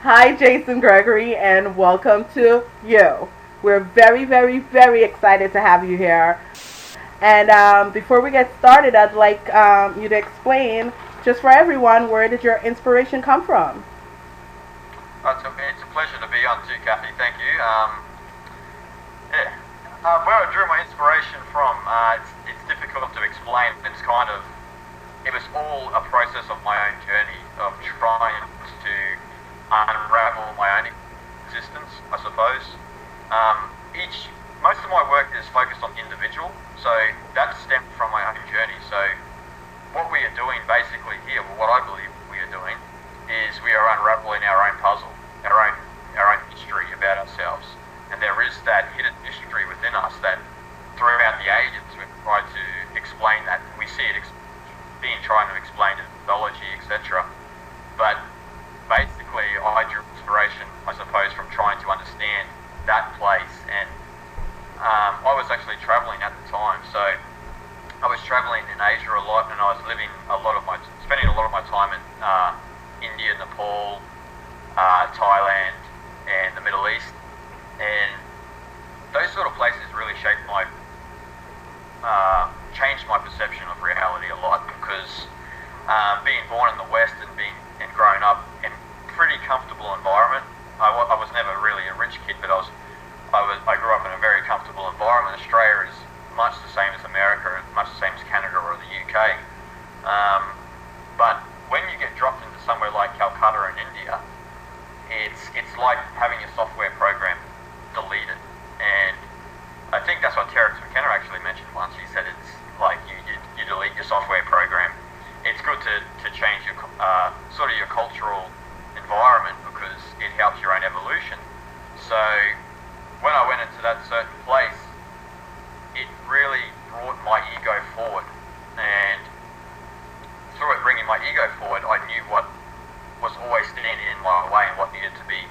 Hi, Jason Gregory, and welcome to you. We're very, very, very excited to have you here. And before we get started, I'd like you to explain, just for everyone, where did your inspiration come from? It's a pleasure to be on too, Kathy. Thank you. Yeah. Where I drew my inspiration from, it's difficult to explain. It was all a process of my own journey of trying to unravel my own existence, I suppose. Most of my work is focused on individual, so that stemmed from my own journey. So what we are doing basically here, what I believe we are doing, is we are unraveling our own puzzle, our own history about ourselves. And there is that hidden history within us that throughout the ages we've tried to explain that. We see it being trying to explain in mythology, etc. But basically I drew inspiration, I suppose, from trying to understand that place. And I was actually traveling at the time, so I was traveling in Asia a lot, and I was spending a lot of my time in India, Nepal, Thailand, and the Middle East. And those sort of places really changed my perception of reality a lot, because being born in the West and growing up in a pretty comfortable environment, I was never really a rich kid, but I grew up in a very comfortable environment. Australia is much the same as America, and much the same as Canada or the UK. But when you get dropped into somewhere like Calcutta in India, it's like having your software program deleted. And I think that's what Terence McKenna actually mentioned once. He said it's like you delete your software program. It's good to change your sort of your cultural environment, because it helps your own evolution. So when I went into that certain place, it really brought my ego forward, and through it bringing my ego forward, I knew what was always standing in my way and what needed to be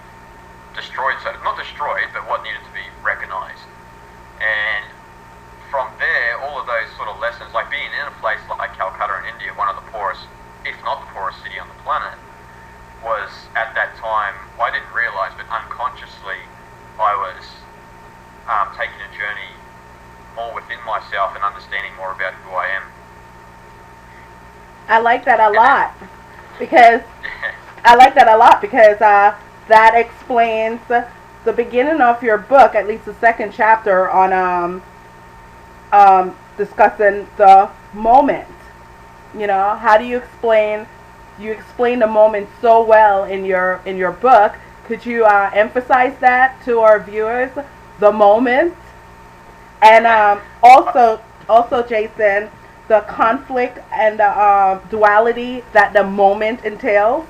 destroyed. So not destroyed, but what needed to be recognized. And from there, all of those sort of lessons, like being in a place like Calcutta in India, one of the poorest, if not the poorest city on the planet, was at that time, I didn't realize, but unconsciously, I was taking a journey more within myself and understanding more about who I am. I like that a lot because that explains the beginning of your book, at least the second chapter, on discussing the moment. You know, how do you explain? You explain the moment so well in your book. Could you emphasize that to our viewers, the moment, and also Jason, the conflict and the duality that the moment entails?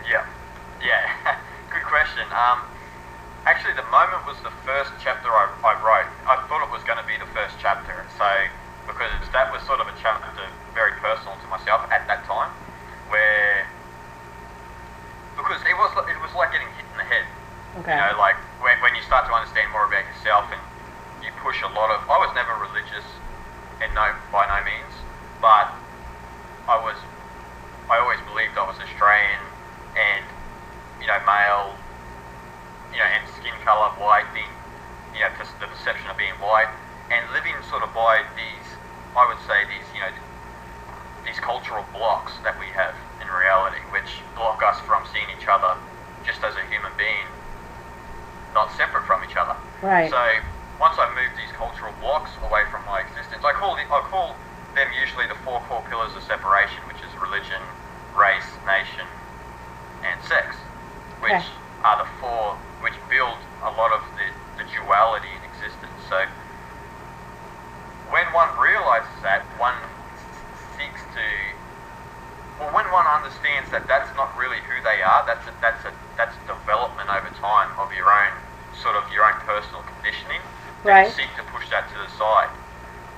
Yeah, good question. Actually, the moment was the first chapter I wrote. I thought it was going to be the first chapter, so because that was sort of a chapter very personal to myself at that time, because it was like getting hit in the head. Okay. You know, like when you start to understand more about yourself, and you push a lot of. I was never religious, and by no means, but I always believed I was Australian, and male, and skin colour, white, being, the perception of being white, and living sort of by these, I would say these cultural blocks that we have in reality, which block us from seeing each other just as a human being, not separate from each other. Right. So once I moved these cultural blocks away from my existence, I call them usually the four core pillars of separation, which is religion, race, nation, and sex, which are the four which build a lot of the duality in existence. So when one realizes that, one when one understands that that's not really who they are, that's development over time of your own personal conditioning. Right. Seek to push that to the side,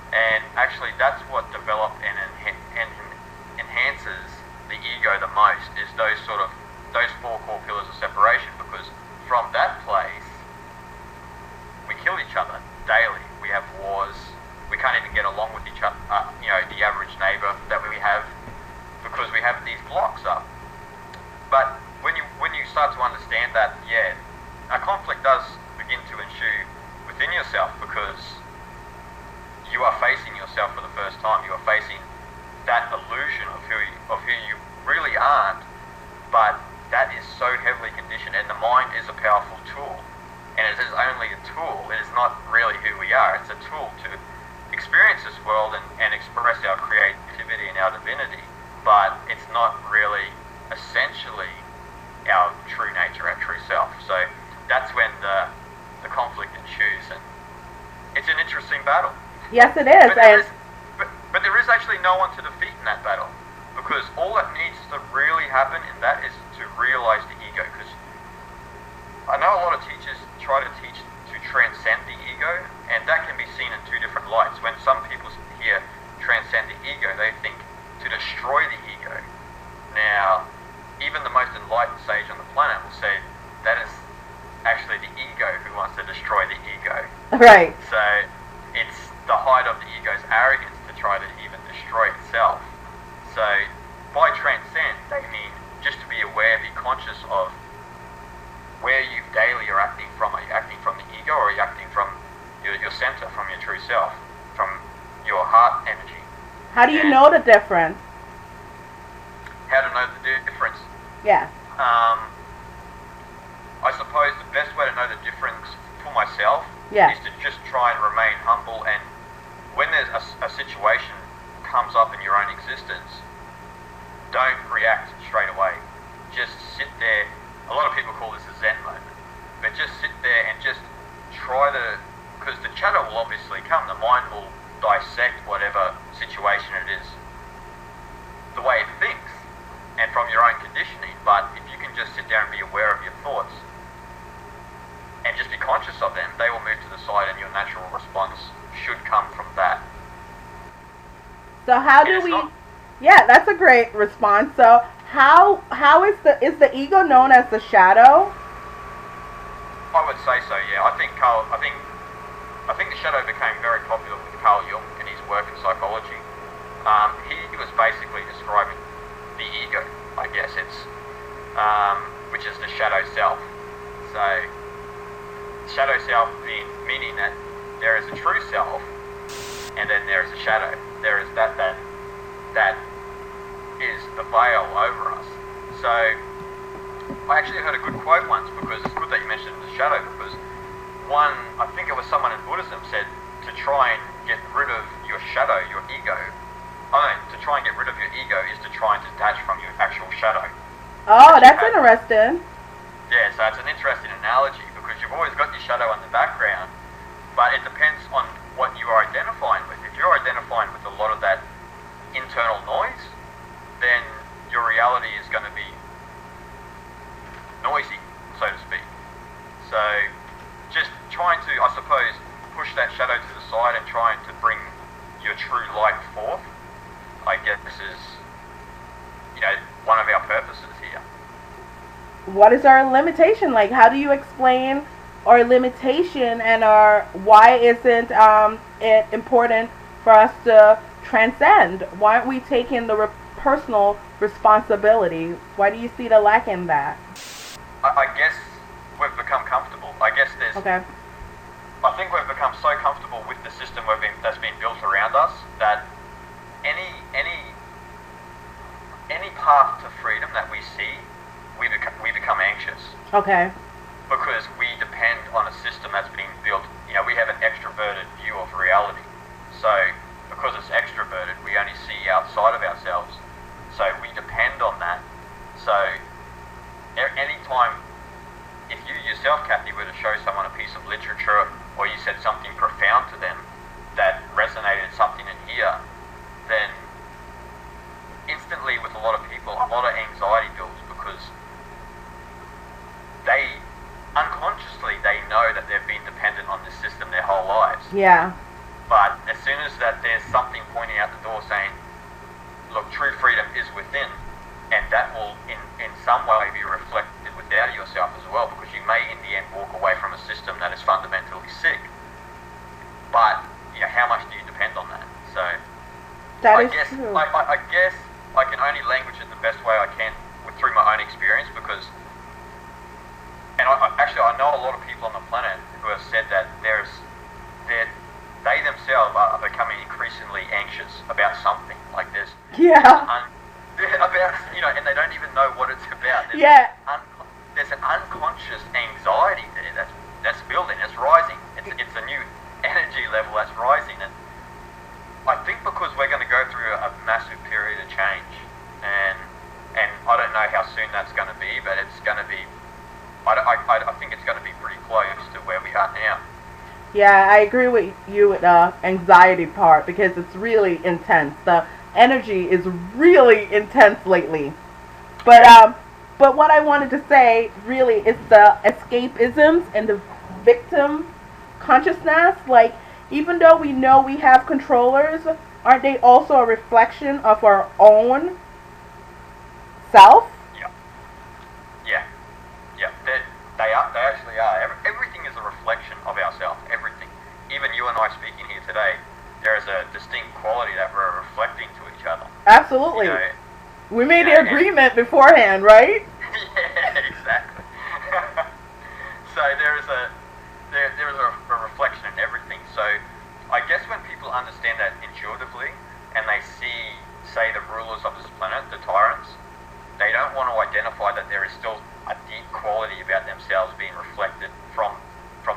and actually that's what developed and enhances the ego the most, is those four core pillars of separation, because from that place we kill each other daily. We have wars. We can't even get along with each other. The average neighbour that we have, because we have these blocks up. But when you start to understand that, yeah, a conflict does begin to ensue within yourself, because you are facing yourself for the first time. You are facing that illusion of who you really aren't, but that is so heavily conditioned, and the mind is a powerful tool, and it is only a tool. It is not really who we are. It's a tool to experience this world and express our creativity and our divinity, but it's not really essentially our true nature, our true self. So that's when the conflict ensues, and it's an interesting battle. Yes, it is. But there is actually no one to defeat in that battle, because all that needs to really happen in that is to realize the ego. Because I know a lot of teachers try to teach to transcend the ego, and that can be seen in two different lights. When some people hear transcend the ego, they think to destroy the ego. Now, even the most enlightened sage on the planet will say that is actually the ego who wants to destroy the ego. Right. So it's the height of the ego's arrogance to try to even destroy itself. So by transcend, they mean just to be aware, be conscious of where you daily are acting from. Are you acting from the ego, or are you acting from your center, from your true self, from your heart energy? How do you know the difference? How to know the difference? Yeah. I suppose the best way to know the difference for myself is to just try and remain humble, and when there's a situation comes up in your own existence, don't react straight away. Just sit there. A lot of people call this a Zen moment, but just sit there and just try to, because the chatter will obviously come, the mind will dissect whatever situation it is the way it thinks and from your own conditioning. But if you can just sit there and be aware of your thoughts and just be conscious of them, they will move to the side, and your natural response should come from that. So how do we? Yeah, that's a great response. So how is the ego known as the shadow? I would say so. Yeah, I think the shadow became very popular with Carl Jung in his work in psychology. He was basically describing the ego, I guess it's, which is the shadow self. So shadow self meaning that there is a true self, and then there is a shadow. There is that is the veil over us. So I actually heard a good quote once, because it's good that you mentioned the shadow, because I think it was someone in Buddhism said to try and get rid of your shadow, your ego. To try and get rid of your ego is to try and detach from your actual shadow. Oh, that's interesting. Yeah, so it's an interesting analogy, because you've always got your shadow in the background, but it depends on what you are identifying with. If you're identifying with a lot of that internal noise, then your reality is going to be noisy, so to speak. So just trying to, I suppose, push that shadow to the side and trying to bring your true light forth, I guess is, one of our purposes here. What is our limitation? Like, how do you explain our limitation, and why isn't it important for us to transcend? Why aren't we taking the personal responsibility? Why do you see the lack in that? I guess we've become comfortable. I guess there's. Okay. I think we've become so comfortable with the system that's been built around us that any path to freedom that we see, we become anxious. Okay. Because we depend on a system that's been built. We have an extroverted view of reality. So because it's extroverted, we only see outside of ourselves. So we depend on that. So any time, if you yourself, Kathy, were to show someone a piece of literature, or you said something profound to them that resonated something in here, then instantly with a lot of people, a lot of anxiety builds, because they unconsciously know that they've been dependent on this system their whole lives. Yeah. But as soon as that there's something pointing out the door saying, look, true freedom is within, and that will in some way be reflected within yourself as well, because you may in the end walk away from a system that is fundamentally sick. But how much do you depend on that? So I guess I can only language it the best way I can through my own experience, because know a lot of people on the planet who have said that they themselves are becoming increasingly anxious about something. Like there's about, and they don't even know what it's about. There's an unconscious anxiety there that's building, it's rising. It's a new energy level that's rising, and I think because we're going to go through a massive period of change, and I don't know how soon that's going to be, but it's going to be. I think it's going to be pretty close to where we are now. Yeah, I agree with you with the anxiety part because it's really intense. The energy is really intense lately. But what I wanted to say really is the escapisms and the victim consciousness. Like, even though we know we have controllers, aren't they also a reflection of our own self? They actually are. Everything is a reflection of ourselves. Everything. Even you and I speaking here today, there is a distinct quality that we're reflecting to each other. Absolutely. We made the agreement beforehand, right? Yeah, exactly. So there is a reflection in everything. So I guess when people understand that intuitively and they see, say, the rulers of this planet, the tyrants, they don't want to identify that there is still a deep quality about themselves being reflected from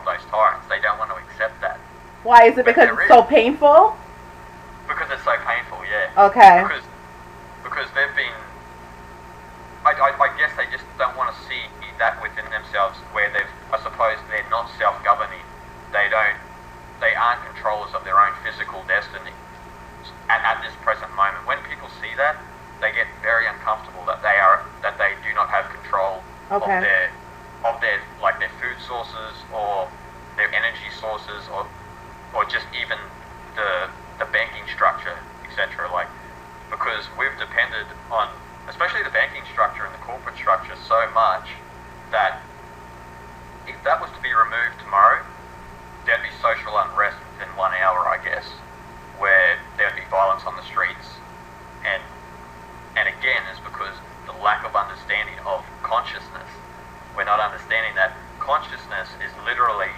those tyrants. They don't want to accept that. Why? Is it because it's so painful? Because it's so painful, yeah. Okay. Because they've been... I guess they just don't want to see that within themselves where I suppose they're not self-governing. They aren't controllers of their own physical destiny at this present moment. When people see that, they get very uncomfortable that they do not have control of their food sources or their energy sources or just even the banking structure, etc. Like, because we've depended on, especially the banking structure and the corporate structure, so much that if that was to be removed tomorrow, there'd be social unrest within 1 hour, I guess, where there'd be violence on the streets. And again, it's because the lack of understanding of consciousness. We're not understanding that consciousness is literally,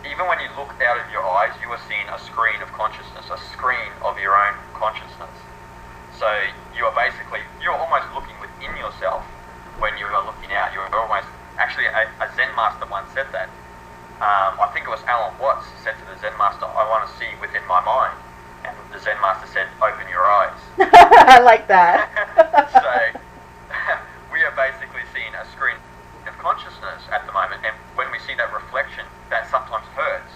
even when you look out of your eyes, you are seeing a screen of consciousness, a screen of your own consciousness. So you're almost looking within yourself when you are looking out. You're almost, actually a Zen master once said that. I think it was Alan Watts said to the Zen master, I want to see within my mind. And the Zen master said, open your eyes. I like that. So we are basically seeing a screen of consciousness at the moment, and when we see that reflection, that sometimes hurts.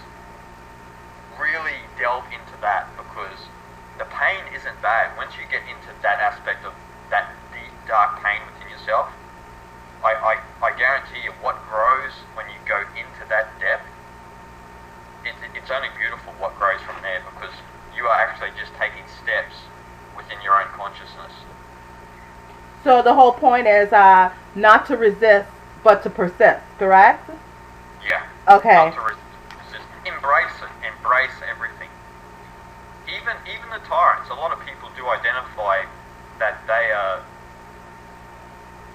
Really delve into that, because the pain isn't bad. Once you get into that aspect of that deep, dark pain within yourself, I guarantee you what grows when you go into that depth, it's only beautiful what grows from there, because you are actually just taking steps within your own consciousness. So the whole point is not to resist, but to persist, correct? Yeah. Okay. Not to resist. Embrace it. Embrace everything. Even the tyrants, a lot of people do identify that they are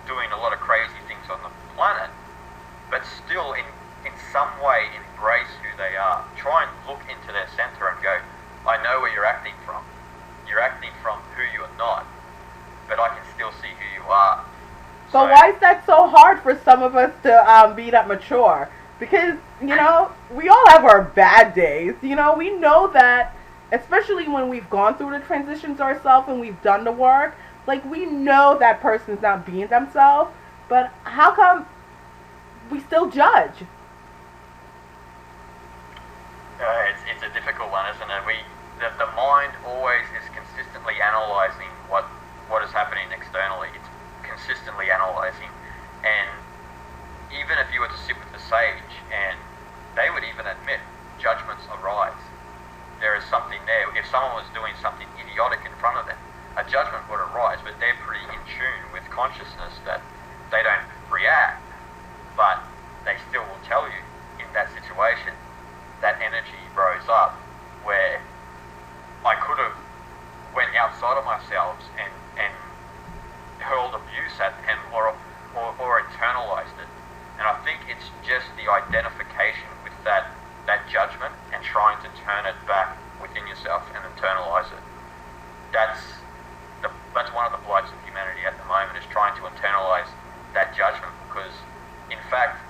doing a lot of crazy things on the planet, but still in some way embrace who they are. Try and look into their center and go, I know where you're acting from. You're acting from who you are not, but I can still see who you are. So why is that so hard for some of us to be that mature? Because, we all have our bad days. We know that, especially when we've gone through the transitions ourselves and we've done the work, like, we know that person's not being themselves, but how come we still judge? It's a difficult one, isn't it? The mind always is consistently analysing what is happening externally. It's consistently analysing, and even if you were to sit with the sage, and they would even admit judgments arise. There is something there. If someone was doing something idiotic in front of them, a judgment would arise, but they're pretty in tune with consciousness that they don't react, but they still will tell you in that situation that energy rose up where I could have went outside of myself and hurled abuse at them, or it's just the identification with that judgment and trying to turn it back within yourself and internalize it. That's one of the blights of humanity at the moment, is trying to internalize that judgment, because in fact,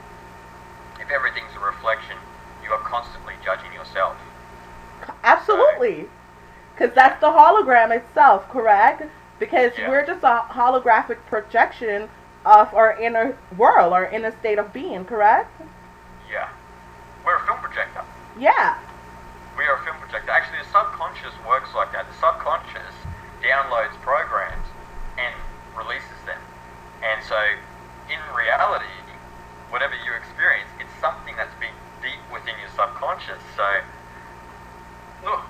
if everything's a reflection, you are constantly judging yourself. Absolutely. Because that's the hologram itself, correct? Because we're just a holographic projection of our inner world, our inner state of being, correct? Yeah. We're a film projector. Yeah. We are a film projector. Actually, the subconscious works like that. The subconscious downloads programs and releases them. And so, in reality, whatever you experience, it's something that's been deep within your subconscious. So, look,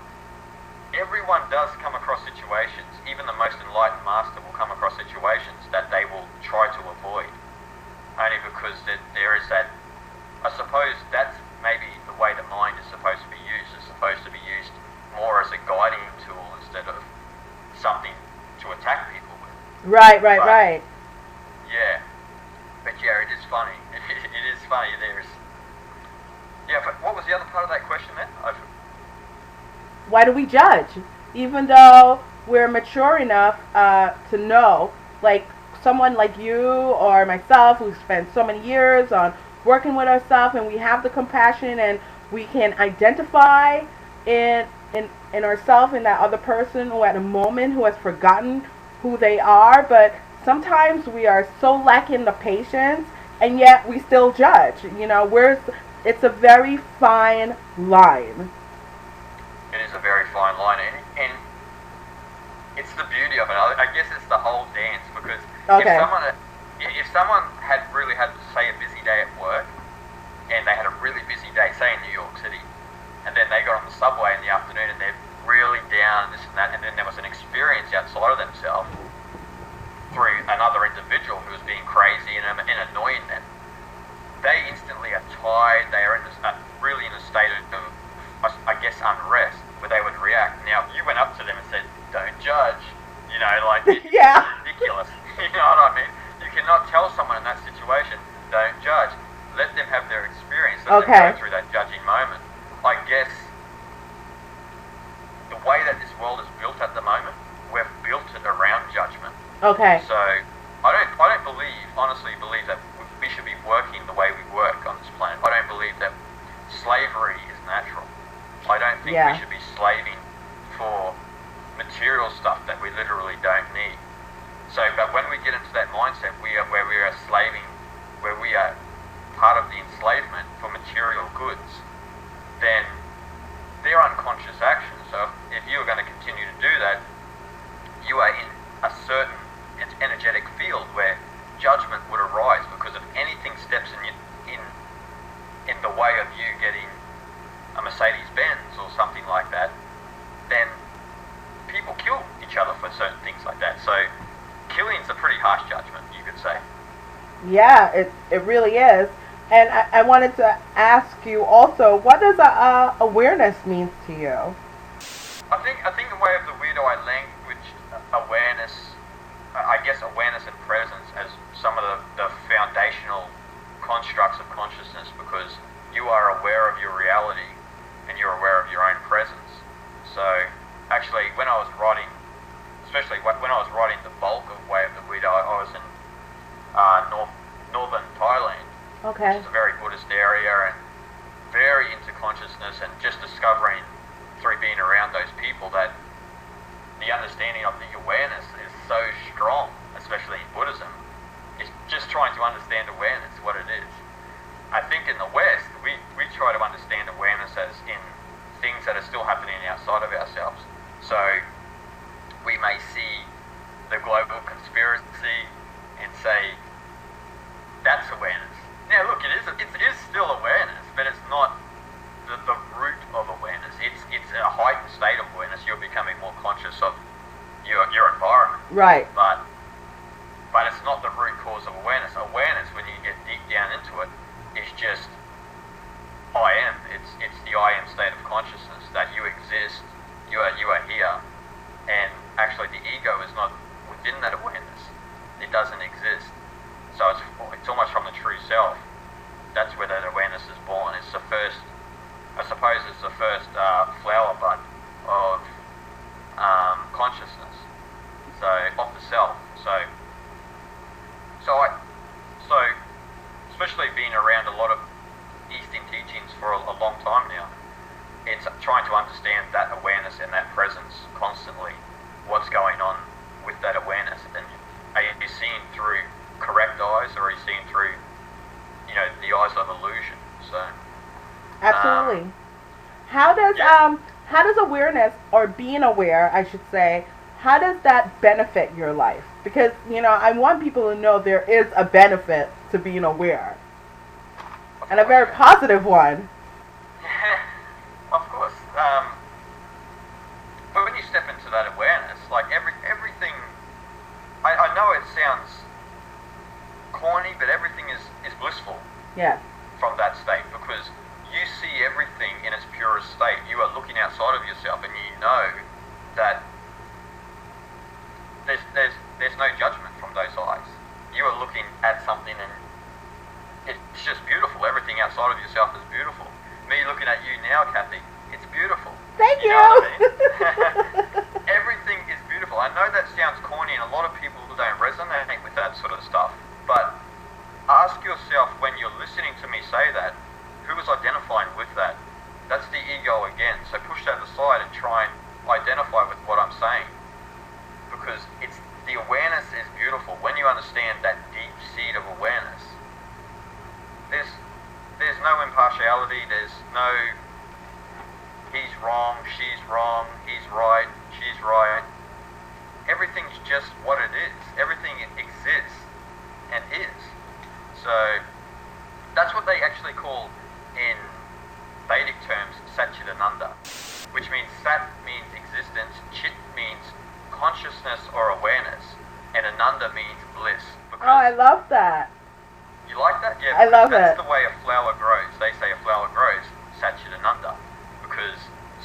everyone does come across situations. Even the most enlightened master will come across situations that they will try to avoid. Only because there is that, I suppose that's maybe the way the mind is supposed to be used. It's supposed to be used more as a guiding tool instead of something to attack people with. Right. Yeah. But yeah, it is funny. It is funny. But what was the other part of that question then? Why do we judge? Even though we're mature enough to know, like someone like you or myself who spent so many years on working with ourselves, and we have the compassion and we can identify in ourselves in that other person who at a moment who has forgotten who they are, but sometimes we are so lacking the patience and yet we still judge. It's a very fine line. It is a very fine line, and it's the beauty of it. I guess it's the whole dance, because if someone had really had, say, a busy day at work, and they had a really busy day, say in New York City, and then they got on the subway in the afternoon and they're really down, this and that, and then there was an experience outside of themselves through another individual who was being crazy and annoying them, they instantly are tired, they are really in a state of, I guess, unrest, where they would react. Now, if you went up to them and said, don't judge, it's ridiculous. You know what I mean? You cannot tell someone in that situation, don't judge. Let them have their experience. Let them go through that judging moment. I guess the way that this world is built at the moment, we've built it around judgment. Okay. So I don't honestly believe that we should be working the way we work on this planet. I don't believe that slavery is natural. I don't think we should be slaving for material stuff that we literally don't need. So, but when we get into that mindset, where we are slaving, where we are part of the enslavement for material goods, then they're unconscious actions. So if you are going to continue to do that, you are in a certain energetic field where judgment would arise, because if anything steps in the way of you getting a Mercedes-Benz or something like that, then people kill each other for certain things like that. So killing's a pretty harsh judgment, you could say. Yeah, it really is. And I wanted to ask you also, what does awareness mean to you? I think the way of the weirdo I language awareness, I guess awareness and presence as some of the foundational constructs of consciousness, because you are aware of your reality and you're aware of your own presence. So actually, when I was writing, especially when I was writing the bulk of Way of the Weirdo, I was in northern Thailand, which is a very Buddhist area and very into consciousness, and just discovering through being around those people that the understanding of the awareness is so strong, especially in Buddhism. It's just trying to understand awareness, what it is. I think in the West, we try to understand awareness as in things that are still happening outside of ourselves. So we may see the global conspiracy and say, that's awareness. Now look, it is still awareness, but it's not the root of awareness. It's a heightened state of awareness. You're becoming more conscious of your environment. Right. But it's not the root cause of awareness. Awareness, when you get deep down into it, is just I am. It's the I am state of consciousness, that you exist, you are here, and actually the ego is not within that awareness. It doesn't exist. So it's almost from the true self. That's especially being around a lot of Eastern teachings for a long time now, it's trying to understand that awareness and that presence constantly. What's going on with that awareness? And are you seeing through correct eyes, or are you seeing through, the eyes of illusion? So absolutely. How does awareness, or being aware, I should say, how does that benefit your life? Because, I want people to know there is a benefit to being aware. And a very positive one. Of course. But when you step into that awareness, like everything, I know it sounds corny, but everything is blissful. Yeah. From that state, because you see everything in its purest state. You are looking outside of yourself, and you know that there's no judgment from those eyes. You are looking at something, and it's just beautiful. Everything outside of yourself is beautiful. Me looking at you now, Kathy, it's beautiful. Thank you. Know what I mean? Everything is beautiful. I know that sounds corny, and a lot of people don't resonate with that sort of stuff, but ask yourself, when you're listening to me say that, who is identifying with that? That's the ego again. So push that aside and try and identify with what I'm saying, because the awareness is beautiful. When you understand that deep seed of awareness, there's no impartiality. There's no he's wrong, she's wrong, he's right, she's right. Everything's just what it is. Everything exists and is. So that's what they actually call, in Vedic terms, Satchidananda, which means Sat means existence, Chit means consciousness or awareness, and Ananda means bliss. Oh, I love that. You like that? Yeah, I love that's it. the way a flower grows. They say a flower grows Satchidananda, because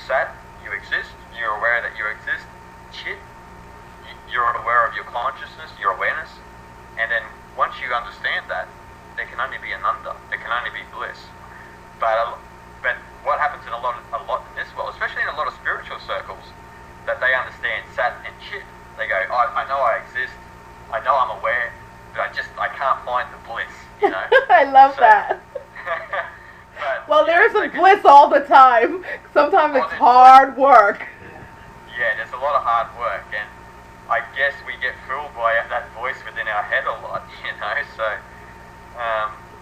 Sat, you exist, you're aware that you exist. Chit, you're aware of your consciousness, your awareness, and then once you understand that, there can only be Ananda. There can only be bliss. But what happens in a lot in this world, especially in a lot of spiritual circles, that they understand Sat and Chit. They go, I know I exist. I know I'm aware, but I can't find the bliss. I love that. Well, there isn't bliss all the time. Sometimes it's hard work. Yeah, there's a lot of hard work, and I guess we get fooled by that voice within our head a lot. So.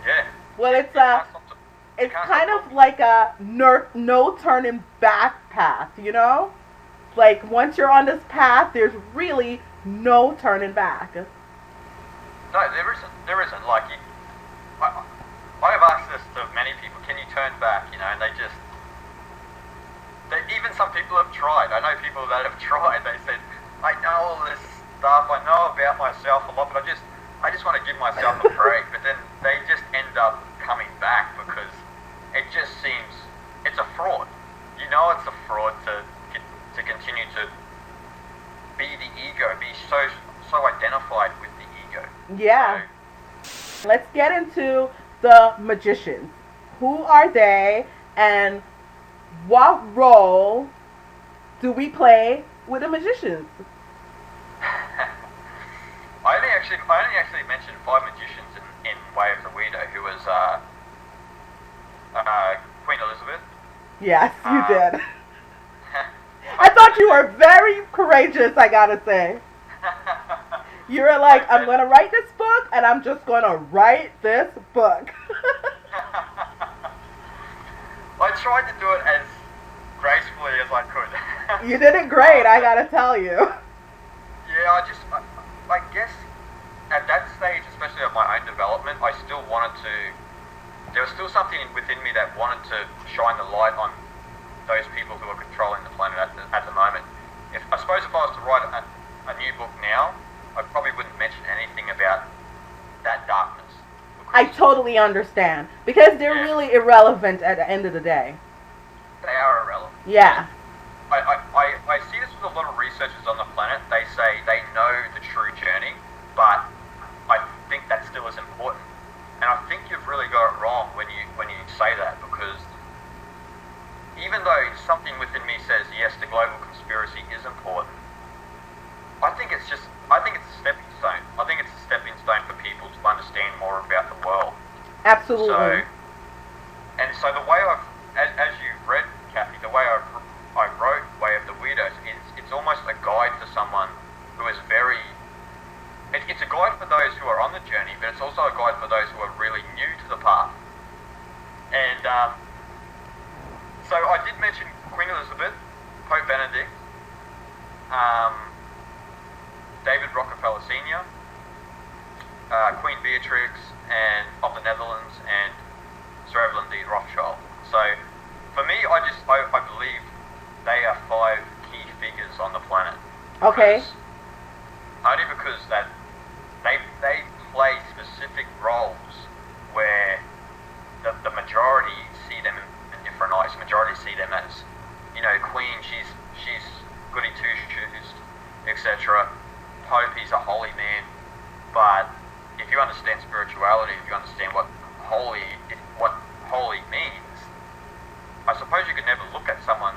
Yeah. Well, it's kind of like a no turning back path, Like, once you're on this path, there's really no turning back. No, there isn't. There isn't. Like, I have asked this to many people, can you turn back, and even some people have tried. I know people that have tried. They said, I know all this stuff, I know about myself a lot, but I just want to give myself a break, but then they just end up coming back because it just seems it's a fraud. It's a fraud to continue to be the ego, be so identified with the ego. Yeah. So, let's get into the magicians. Who are they, and what role do we play with the magicians? I only actually mentioned 5 magicians in Way of the Weirdo, who was Queen Elizabeth. Yes, you did. I thought you were very courageous, I gotta say. You were like, I'm gonna write this book, and I'm just gonna write this book. I tried to do it as gracefully as I could. You did it great, I gotta tell you. Yeah, I guess at that stage, especially of my own development, I still wanted to. There was still something within me that wanted to shine the light on those people who are controlling the planet at the moment. I suppose if I was to write a new book now, I probably wouldn't mention anything about that darkness. I totally understand, because they're really irrelevant at the end of the day. They are irrelevant. Yeah. I see this with a lot of researchers on the planet. They say they know the true journey, but I think that still is important. And I think you've really got it wrong when you say that, because even though something within me says yes, the global conspiracy is important, I think it's a stepping stone. I think it's a stepping stone for people to understand more about the world. Absolutely. So the way as you've read, Kathy, the way I wrote Way of the Weirdos, it's almost a guide for someone who is it's a guide for those who are on the journey, but it's also a guide for those who are really new to the path. And so I did mention Queen Elizabeth, Pope Benedict, David Rockefeller Sr., Queen Beatrix and of the Netherlands, and Sir Evelyn D. Rothschild. So for me, I believe they are 5 key figures on the planet. Okay. Only because that they play specific roles where the majority see them in different eyes. The majority see them as, Queen, she's goody two-shoes, etc. Pope, he's a holy man. But if you understand spirituality, if you understand what holy means, I suppose you could never look at someone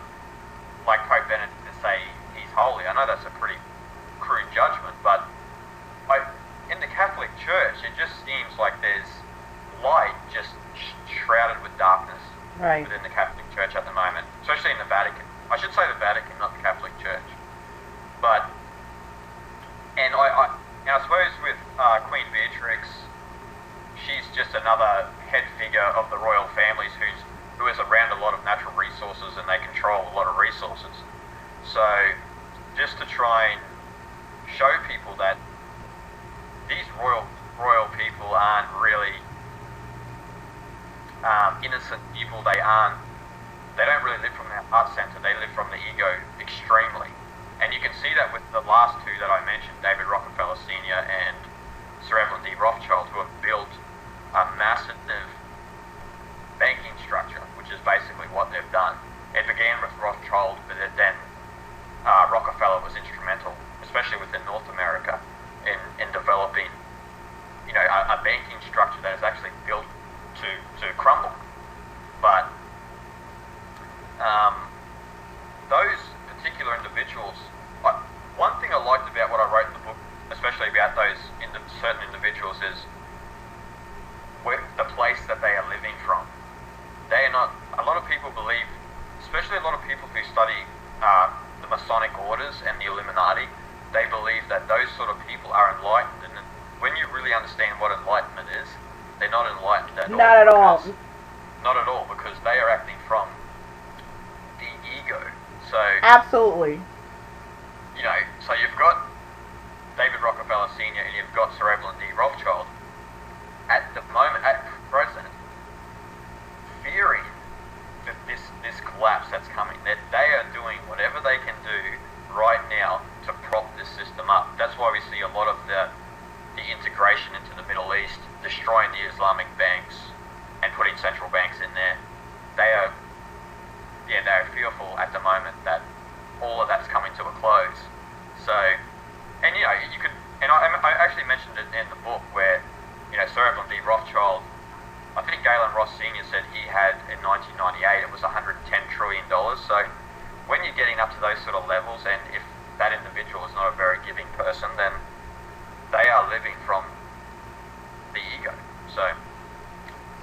like Pope Benedict and say he's holy. I know that's a pretty crude judgment, but in the Catholic Church, it just seems like there's light just shrouded with darkness within the Catholic Church at the moment, especially in the Vatican. I should say the Vatican, not the Catholic Church. But, and I suppose with Queen Beatrix, she's just another head figure of the royal families who is around a lot of natural resources, and they control a lot of resources. So, just to try and show people that these royal people aren't really innocent people. They don't really live from their heart center. They live from the ego extremely. And you can see that with the last 2 that I mentioned, David Rockefeller Sr. and Sir Evelyn D. Rothschild, who have built a massive banking structure, which is basically what they've done. It began with Rothschild, but then Rockefeller was instrumental, especially within North America, in developing, a banking structure that is actually built to crumble. But those particular individuals, one thing I liked about what I wrote in the book, especially about those certain individuals, is the place that they are living from. They are not. A lot of people believe, especially a lot of people who study the Masonic orders and the Illuminati, they believe that those sort of people are enlightened. And when you really understand what enlightenment is, they're not enlightened at all. Not at all. Not at all, because they are acting from the ego. So absolutely. So you've got David Rockefeller Sr. and you've got Sir Evelyn D. Rothschild at the moment, at present, fearing that this collapse that's coming. That they are doing whatever they can do right now to prop this system up. That's why we see a lot of the integration into the Middle East, destroying the Islamic banks and putting central banks in there. They are fearful at the moment that all of that's coming to a close. So, and you could, and I actually mentioned it in the book where, Sir Evelyn D. Rothschild, I think Galen Ross Sr. said he had in 1998 it was $110 trillion. So, when you're getting up to those sort of levels, and if that individual is not a very giving person, then they are living from the ego.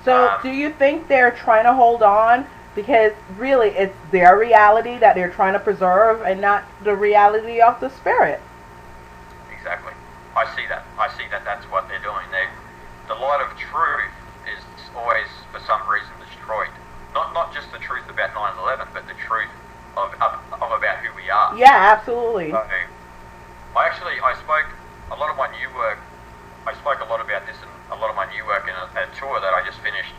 So do you think they're trying to hold on because really it's their reality that they're trying to preserve and not the reality of the spirit? Exactly. I see that that's what they're doing. The light of truth is always, for some reason, destroyed. Not just the truth about 9/11, but the truth of about who we are. Yeah, absolutely. So, I spoke a lot of my new work. I spoke a lot about this in a lot of my new work in a tour that I just finished,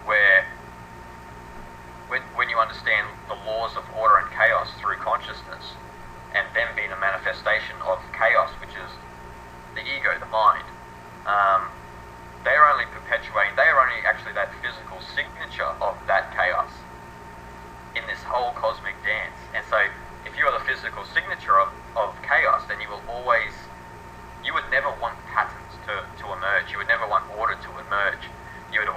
where when you understand the laws of order and chaos through consciousness, and them being a manifestation of chaos, which is the ego, the mind, they are only perpetuating, they are only actually that physical signature of that chaos in this whole cosmic dance. And so if you are the physical signature of chaos, then you would never want patterns to emerge. You would never want order to emerge. You would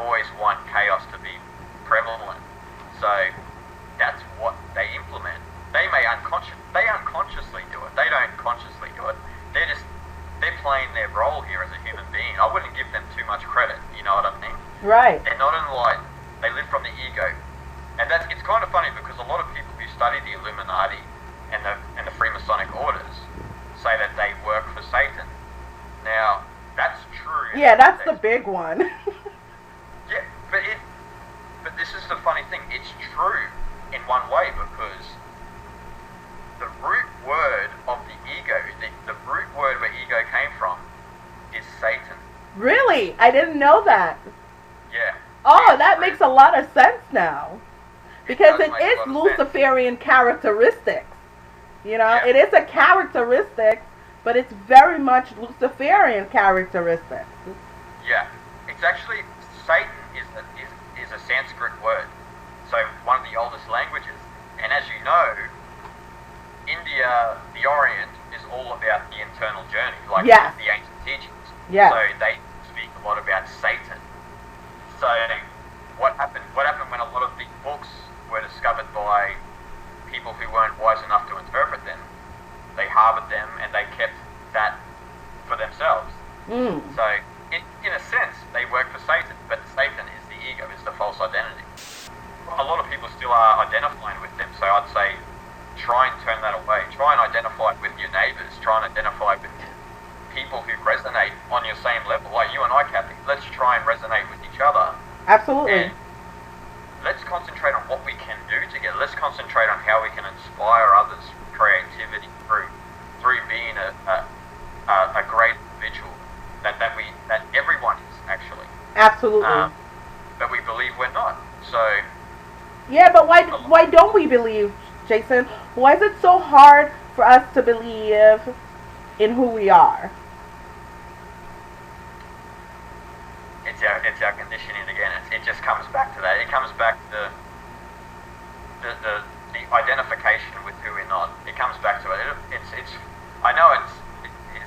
You know what I mean? Right. They're not enlightened. They live from the ego. And it's kind of funny because a lot of people who study the Illuminati and the Freemasonic orders say that they work for Satan. Now, that's true. Yeah, that's the big one. Yeah, but this is the funny thing. It's true in one way because the root word of the ego, the root word where ego came from, is Satan. Really? I didn't know that. Yeah. Oh, that makes a lot of sense now. Because it does make a is lot of Luciferian characteristics. You know, Yeah. it is a characteristic, but it's very much Luciferian characteristics. Yeah. It's actually, Satan is a Sanskrit word. So one of the oldest languages. And as you know, India, the Orient, is all about the internal journey, like Yes. the ancient teachings. Yes. So they speak a lot about Satan. So what happened when a lot of the books were discovered by people who weren't wise enough to interpret them? They harbored them and they kept that for themselves. So in a sense, they work for Satan, but Satan is the ego, is the false identity. A lot of people still are identifying with them, so I'd say try and turn that away. Try and identify with your neighbours. Try and identify with people who resonate on your same level, like you and I, Kathy. Let's try and resonate with each other. Absolutely. And let's concentrate on what we can do together. Let's concentrate on how we can inspire others with creativity through being a great individual that everyone is actually. Absolutely. But we believe we're not. So yeah, but why don't we believe, Jason? Why is it so hard for us to believe in who we are? It's our conditioning again. It just comes back to that. It comes back to the identification with who we're not. It comes back to it. It's I know it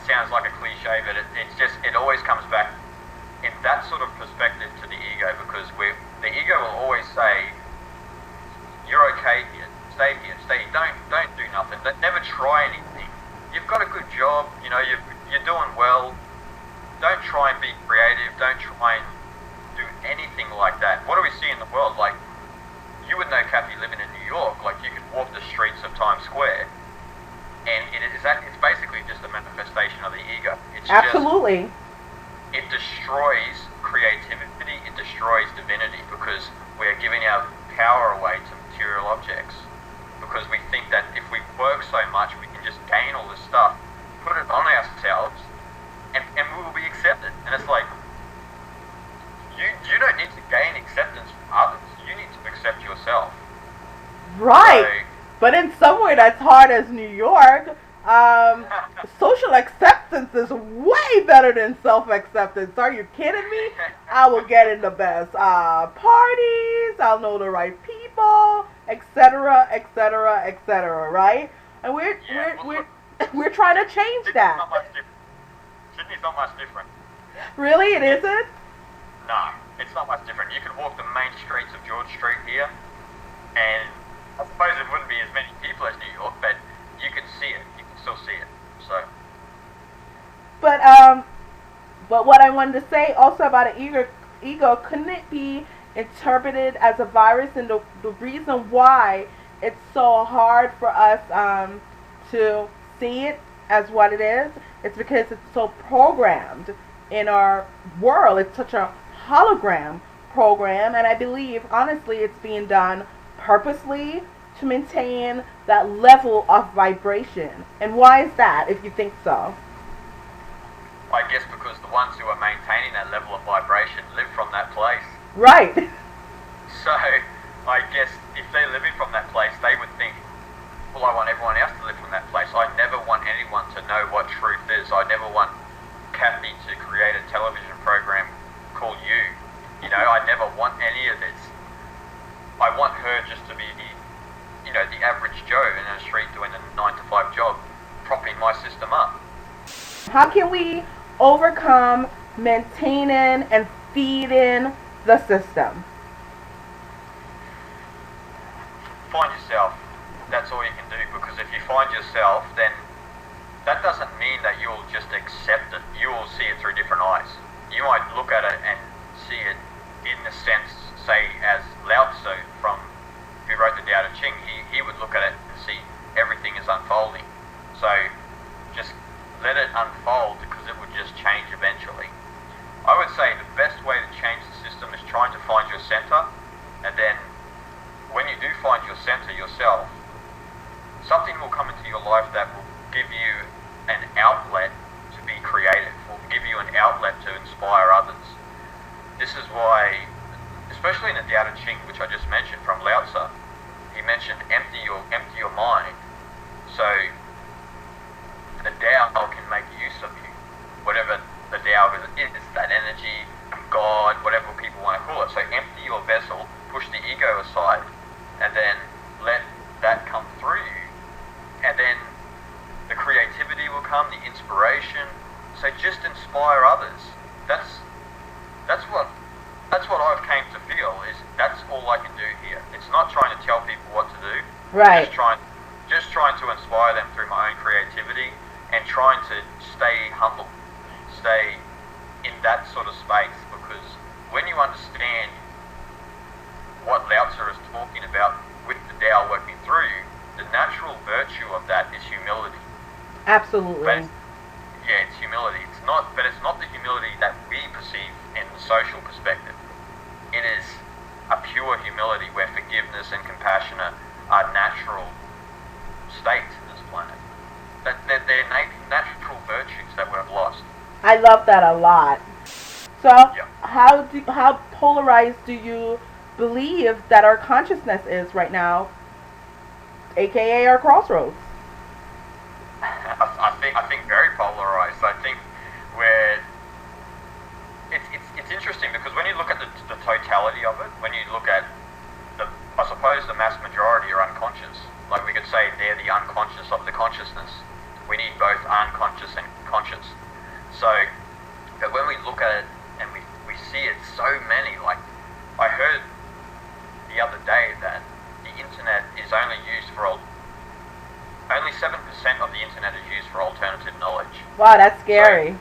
sounds like a cliche, but it always comes back in that sort of perspective to the ego, because the ego will always say, you're okay here, stay here, don't do nothing, never try anything. You've got a good job, you know, you're doing well. Don't try and be creative. Don't try and do anything like that. What do we see in the world? Like, you would know, Kathy, living in New York, like you could walk the streets of Times Square, and it's basically just a manifestation of the ego. It's Absolutely. It destroys creativity. It destroys divinity, because we are giving our power away to material objects. Because we think that if we work so much, we can just gain all this stuff, put it on ourselves, and we will be accepted. And it's like, you don't need to gain acceptance from others. You need to accept yourself. Right. But in somewhere that's hard as New York, social acceptance is way better than self-acceptance. Are you kidding me? I will get in the best parties. I'll know the right people, etc., etc., etc. Right? And we're trying to change that. Sydney's not much different. Really, it isn't? No, it's not much different. You can walk the main streets of George Street here, and I suppose it wouldn't be as many people as New York, but you can see it. You can still see it. So. But what I wanted to say also about an ego, couldn't it be interpreted as a virus? And the reason why it's so hard for us to see it as what it is, it's because it's so programmed in our world. It's such a hologram program, and I believe, honestly, it's being done purposely to maintain that level of vibration. And why is that, if you think so? I guess because the ones who are maintaining that level of vibration live from that place. Right. So, I guess if they're living from that place, they would think, well, I want everyone else to live from that place. I never want anyone to know what truth is. I never want Kathy to create a television program called You. You know, I never want any of this. I want her just to be the average Joe in a street doing a 9-to-5 job, propping my system up. How can we overcome maintaining and feeding the system? Find yourself. That's all you can do, because if you find yourself, then that doesn't mean that you'll just accept it. You will see it through different eyes. You might look at it and find your center, and then when you do find your center yourself, something will come into your life that will give you an outlet to be creative, will give you an outlet to inspire others. This is why, especially in the Tao Te Ching, which I just mentioned from Lao Tzu, he mentioned empty your mind, so the Tao can make use of you. Whatever the Tao is, that energy, God, whatever people want to call it. So empty your vessel, push the ego aside, and then let that come through you. And then the creativity will come, the inspiration. So just inspire others. That's what I've came to feel, is that's all I can do here. It's not trying to tell people what to do. Right. Just trying to inspire them through my own creativity, and trying to stay humble, stay in that sort of space, because when you understand what Lao Tzu is talking about with the Tao working through you, the natural virtue of that is humility. Absolutely. It's humility. It's not the humility that we perceive in the social perspective. It is a pure humility where forgiveness and compassion are natural states in this planet. They're natural virtues that we've lost. I love that a lot. So, Yeah. how polarized do you believe that our consciousness is right now, aka our crossroads? I think very polarized. I think where it's interesting, because when you look at the totality of it, when you look at I suppose the mass majority are unconscious. Like we could say they're the unconscious of the consciousness. We need both unconscious and conscious. So, but when we look at it and we see it, so many, like I heard the other day that the internet is only used for only 7% of the internet is used for alternative knowledge. Wow, that's scary. So,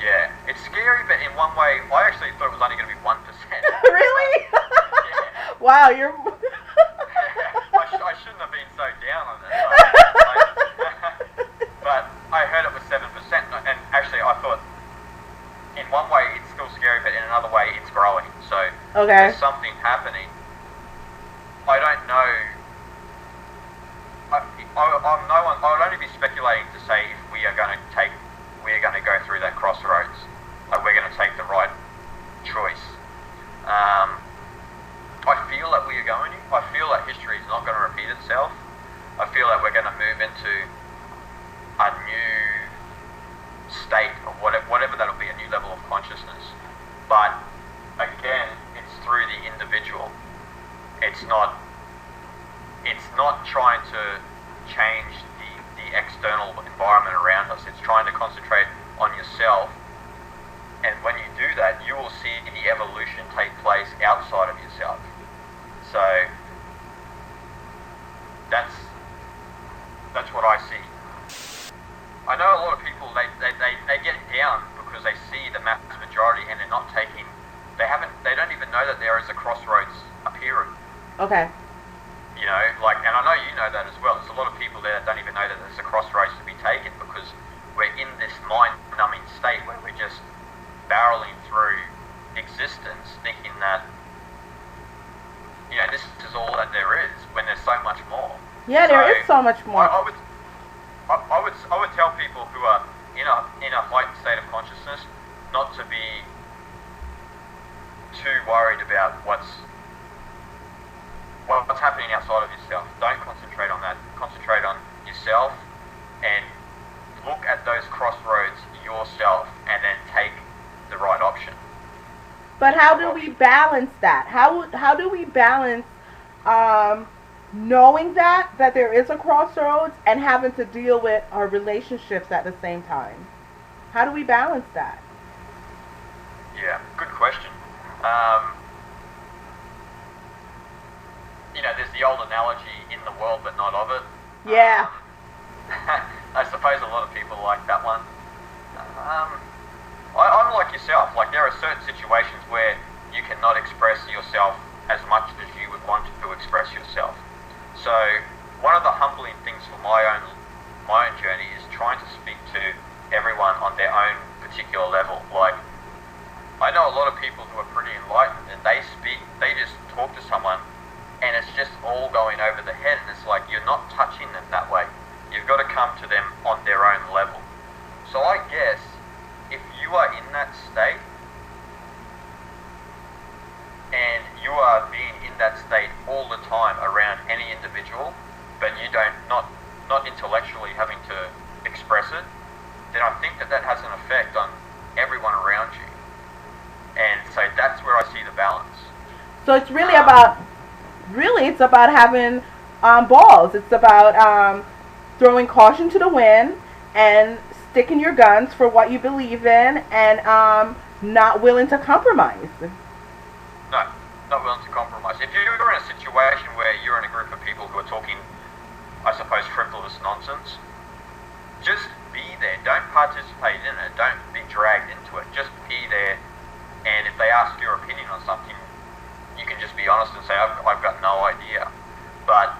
yeah, it's scary, but in one way, I actually thought it was only going to be 1%. Really? Yeah. Wow, you're... I shouldn't have been so down on it. But I heard it was 7%, and actually I thought, in one way it's still scary, but in another way it's growing. So Okay. there's something happening. I don't know. I'm no one. I would only be speculating to say if we are going to go through that crossroads. Like we're going to take the right choice. I feel that we are going to. I feel that history is not going to repeat itself. I feel that we're going to move into a new state of whatever that'll be, a new level of consciousness. But again, it's through the individual. It's not trying to change the external environment around us. It's trying to concentrate on yourself. And when you do that, you will see the evolution take place outside of yourself. So that's what I see. I know a lot of people they get down because they see the mass majority and they're not taking. They don't even know that there is a crossroads appearing. Okay. You know, like, and I know you know that as well. There's a lot of people there that don't even know that there's a crossroads to be taken, because we're in this mind-numbing state where we're just barreling through existence, thinking that, you know, this is all that there is, when there's so much more. Yeah, there is so much more. I would tell people who are in a heightened state of consciousness not to be too worried about what's happening outside of yourself. Don't concentrate on that. Concentrate on yourself and look at those crossroads yourself, and then take the right option. But how do we balance that? How do we balance knowing that there is a crossroads and having to deal with our relationships at the same time? How do we balance that? Yeah, good question. You know, there's the old analogy, in the world but not of it. Yeah. I suppose a lot of people like that one. I'm like yourself. Like, there are certain situations where you cannot express yourself as much as you would want to express yourself. So one of the humbling things for my own journey is trying to speak to everyone on their own particular level. Like, I know a lot of people who are pretty enlightened, and they speak individual, but you don't, not intellectually having to express it, then I think that has an effect on everyone around you. And so that's where I see the balance. So it's really it's about having balls. It's about throwing caution to the wind and sticking your guns for what you believe in, and not willing to compromise. No, not willing to compromise. If you're in a situation where you're in a group of people who are talking, I suppose, frivolous nonsense, just be there. Don't participate in it. Don't be dragged into it. Just be there. And if they ask your opinion on something, you can just be honest and say, I've got no idea. But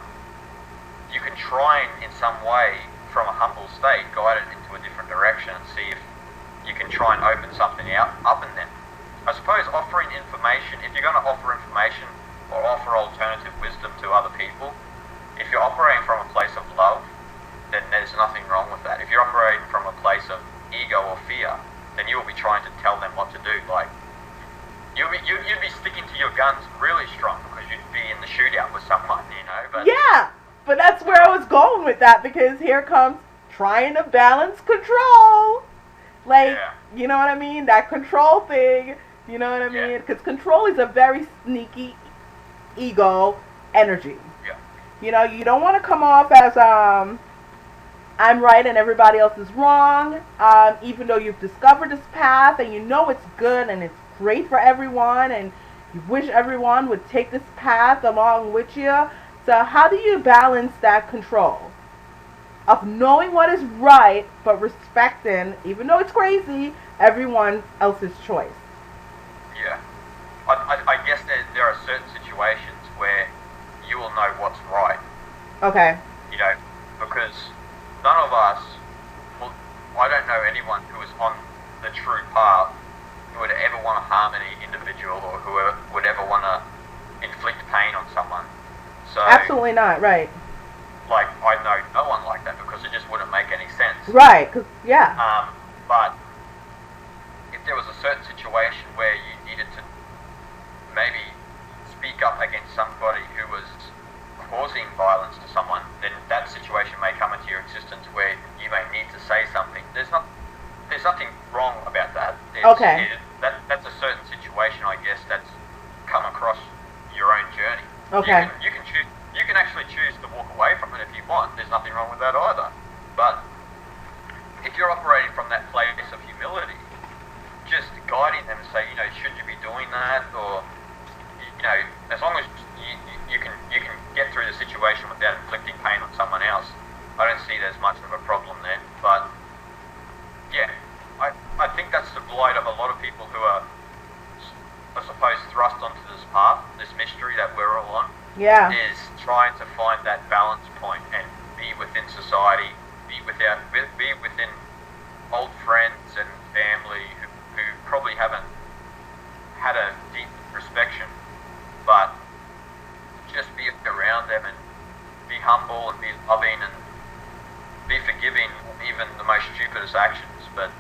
you can try and, in some way, from a humble state, guide it into a different direction and see if you can try and open something up in them. I suppose offering information, if you're going to offer information or offer alternative wisdom to other people, if you're operating from a place of love, then there's nothing wrong with that. If you're operating from a place of ego or fear, then you will be trying to tell them what to do. Like, you'd be sticking to your guns really strong because you'd be in the shootout with someone, but... Yeah, but that's where I was going with that, because here comes trying to balance control. Like, you know what I mean? That control thing, you know what I mean? Because control is a very sneaky ego energy. Yeah. You know, you don't want to come off as, I'm right and everybody else is wrong, even though you've discovered this path and you know it's good and it's great for everyone and you wish everyone would take this path along with you. So how do you balance that control of knowing what is right but respecting, even though it's crazy, everyone else's choice? Yeah. I guess there are certain situations where you will know what's right. Okay. Because none of us, well, I don't know anyone who is on the true path who would ever want to harm any individual or who would ever want to inflict pain on someone. So absolutely not, right. Like, I know no one like that because it just wouldn't make any sense. Right, but if there was a certain situation where you needed to maybe speak up against somebody who was causing violence to someone, then that situation may come into your existence where you may need to say something. There's nothing wrong about that. That's a certain situation, I guess, that's come across your own journey. Okay. You can choose. You can actually choose to walk away from it if you want. There's nothing wrong with that either. But if you're operating from that place of humility, just guiding them and say, should you be doing that, or as long as you can get through the situation without inflicting pain on someone else, I don't see there's much of a problem there. But yeah, I think that's the blight of a lot of people who are, I suppose, thrust onto this path, this mystery that we're all on. Yeah. Is trying to find that balance point and be within society, be within old friends and family who probably haven't had a deep inspection, but just be around them and be humble and be loving and be forgiving of even the most stupidest actions, but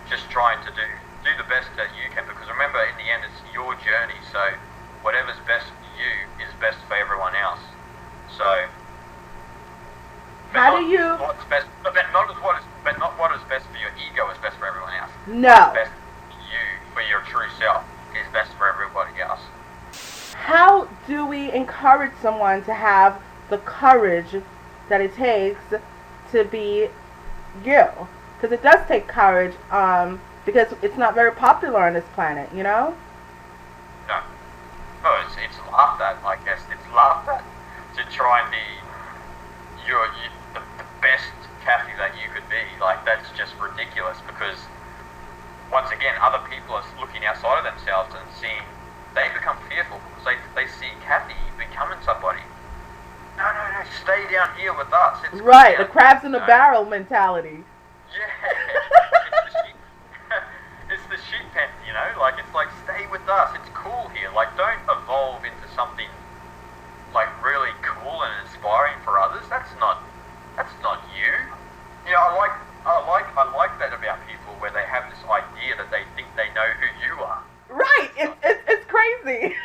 just trying to do the best that you can, because remember, in the end, it's your journey, so whatever's best for you is best for everyone else. So how do you what's best, but not what is best for your ego is best for everyone else. No. What's best for you, for your true self, is best for everybody else. How do we encourage someone to have the courage that it takes to be you? Because it does take courage, because it's not very popular on this planet, No. No, it's laughed at, I guess. It's laughed at to try and be the best Kathy that you could be. Like, that's just ridiculous, because once again, other people are looking outside of themselves and seeing, they become fearful because they see Kathy becoming somebody. No, stay down here with us. It's right, the crabs in the barrel mentality. Yeah. It's the sheep pen, like, it's like, stay with us, it's cool here. Like, don't evolve into something like really cool and inspiring for others. That's not you. I like that about people, where they have this idea that they think they know who you are. Right, it's crazy.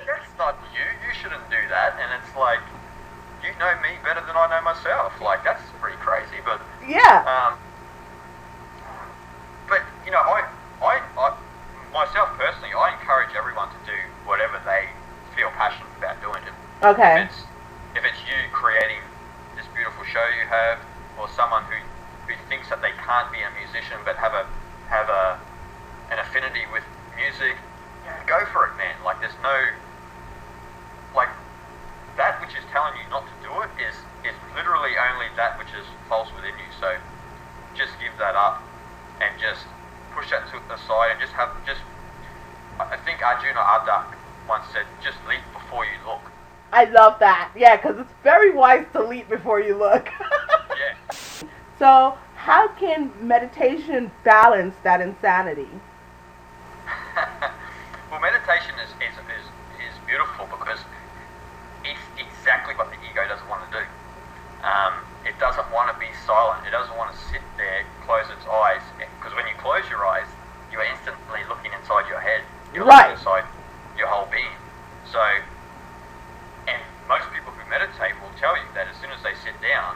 That's not you. You shouldn't do that. And Okay. If it's you creating this beautiful show you have, or someone who thinks that they can't be a musician but have an affinity with music, go for it, man. Like there's no, like, that which is telling you not to do it is literally only that which is false within you. So just give that up and just push that to the side and I think Arjuna Adak once said, just leap before you look. I love that. Yeah, because it's very wise to leap before you look. Yeah. So how can meditation balance that insanity? Well, meditation is beautiful because it's exactly what the ego doesn't want to do. It doesn't want to be silent. It doesn't want to sit there, close its eyes. Because when you close your eyes, you are instantly looking inside your head. You're looking inside your whole being. So, and most people who meditate will tell you that as soon as they sit down,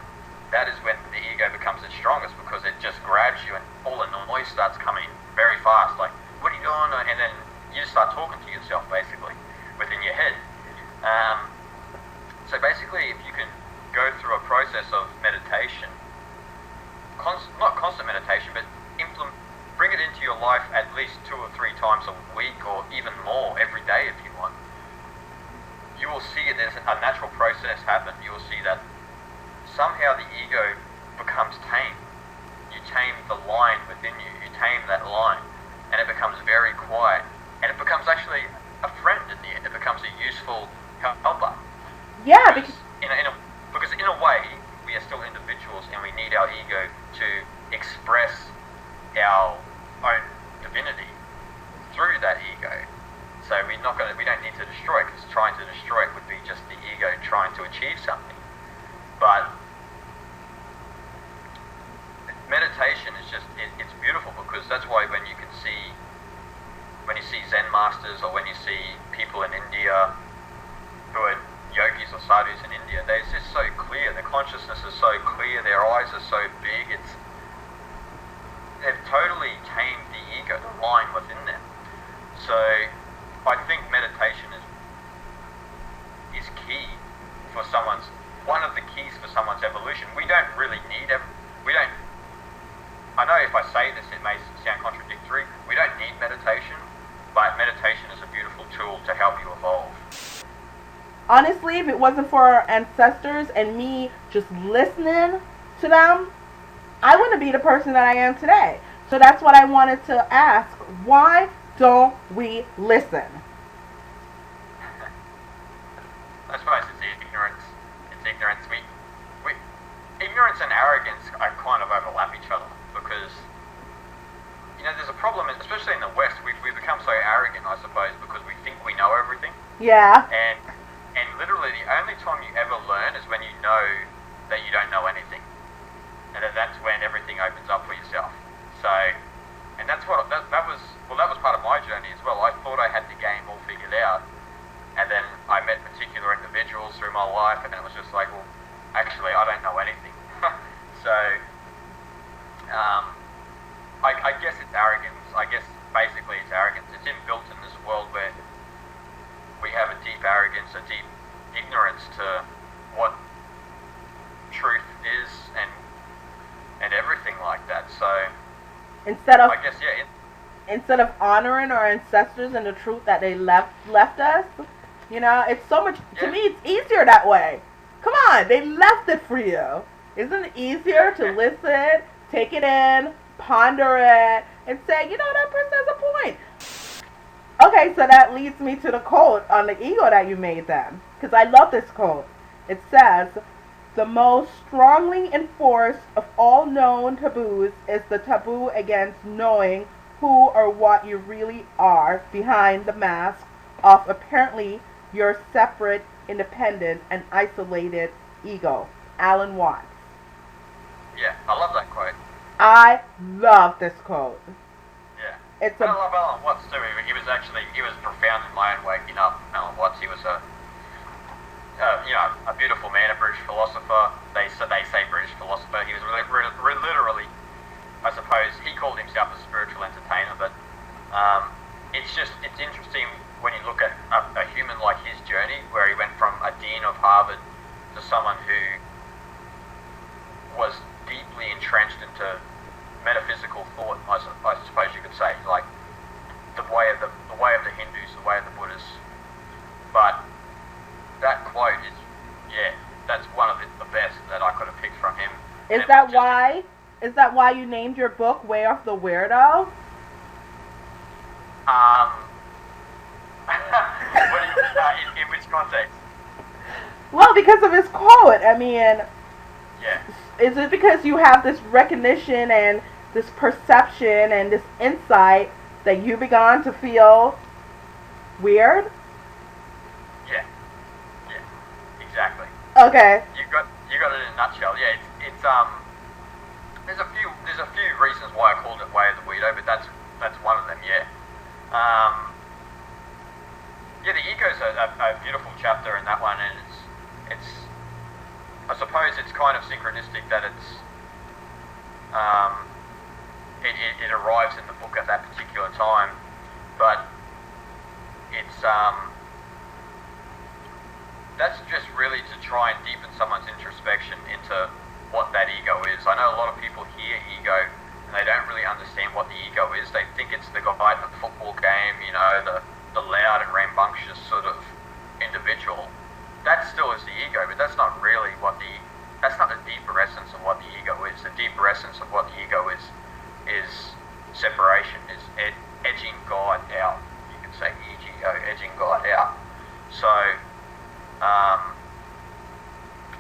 that is when the ego becomes its strongest, because it just grabs you and all the noise starts coming very fast. Like, what are you doing? And then you just start talking to yourself, basically, within your head. So basically, if you can go through a process of meditation, not constant meditation, but bring it into your life at least 2 or 3 times a week, or even more every day if you want, you will see there's a natural process happen. You will see that somehow the ego becomes tame. You tame the line within you. You tame that line, and it becomes very quiet, and it becomes actually a friend in the end. It becomes a useful helper. Yeah, because in a way, we are still individuals, and we need our ego to express our own divinity through that ego. So we don't need to destroy it, because trying to destroy it would be just the ego trying to achieve something. But meditation is just, it's beautiful, because that's why when you see Zen masters, or when you see people in India who are yogis or sadhus in India, they're just so clear, their consciousness is so clear, their eyes are so big, they've totally tamed the ego, the line within them. So I think meditation is key for one of the keys for someone's evolution. We don't really need I know if I say this it may sound contradictory, we don't need meditation, but meditation is a beautiful tool to help you evolve. Honestly, if it wasn't for our ancestors and me just listening to them, I wouldn't be the person that I am today. So that's what I wanted to ask. Why don't we listen? I suppose it's ignorance. Ignorance and arrogance kind of overlap each other, because there's a problem, especially in the West. We've become so arrogant, I suppose, because we think we know everything. Yeah. And literally the only time you ever learn is when you know that you don't know anything. And that's when everything opens up for yourself. So, and that was part of my journey as well. I thought I had the game all figured out, and then I met particular individuals through my life, and it was just like, well, actually, I don't know anything. So, I guess it's arrogance. I guess basically it's arrogance. It's inbuilt in this world where we have a deep arrogance, a deep ignorance to what truth is, and everything like that. So instead of, I guess, instead of honoring our ancestors and the truth that they left us, it's so much, to me it's easier that way. Come on, they left it for you. Isn't it easier to listen, take it in, ponder it, and say, that person has a point? Okay, so that leads me to the quote on the ego that you made then, because I love this quote. It says, "The most strongly enforced of all known taboos is the taboo against knowing who or what you really are behind the mask of apparently your separate, independent, and isolated ego." Alan Watts. Yeah, I love that quote. I love this quote. Yeah. I love Alan Watts too. He was profound in my own waking up. Alan Watts, he was a beautiful man, a British philosopher. They say British philosopher. He was literally, I suppose, he called himself a spiritual entertainer. But it's interesting when you look at a human like his journey, where he went from a dean of Harvard to someone who was deeply entrenched into metaphysical thought, I suppose you could say, like the way of the Hindus, the way of the Buddhists. But that quote is, that's one of the best that I could have picked from him. Is that why? Is that why you named your book "Way Off the Weirdo"? In which context? Well, because of his quote. I mean, yeah. Is it because you have this recognition and this perception and this insight that you began to feel weird? Yeah, exactly. Okay. You got it in a nutshell. Yeah, it's there's a few reasons why I called it Way of the Weirdo, but that's one of them. Yeah. The ego's a beautiful chapter in that one, and it's I suppose it's kind of synchronistic that it arrives in the book at that particular time, but it's that's just really to try and deepen someone's introspection into what that ego is. I know a lot of people hear ego and they don't really understand what the ego is. They think it's the guy at the football game, the loud and rambunctious sort of individual. That still is the ego, but that's not really that's not the deeper essence of what the ego is. The deeper essence of what the ego is separation, is edging God out. You could say ego, edging God out. So,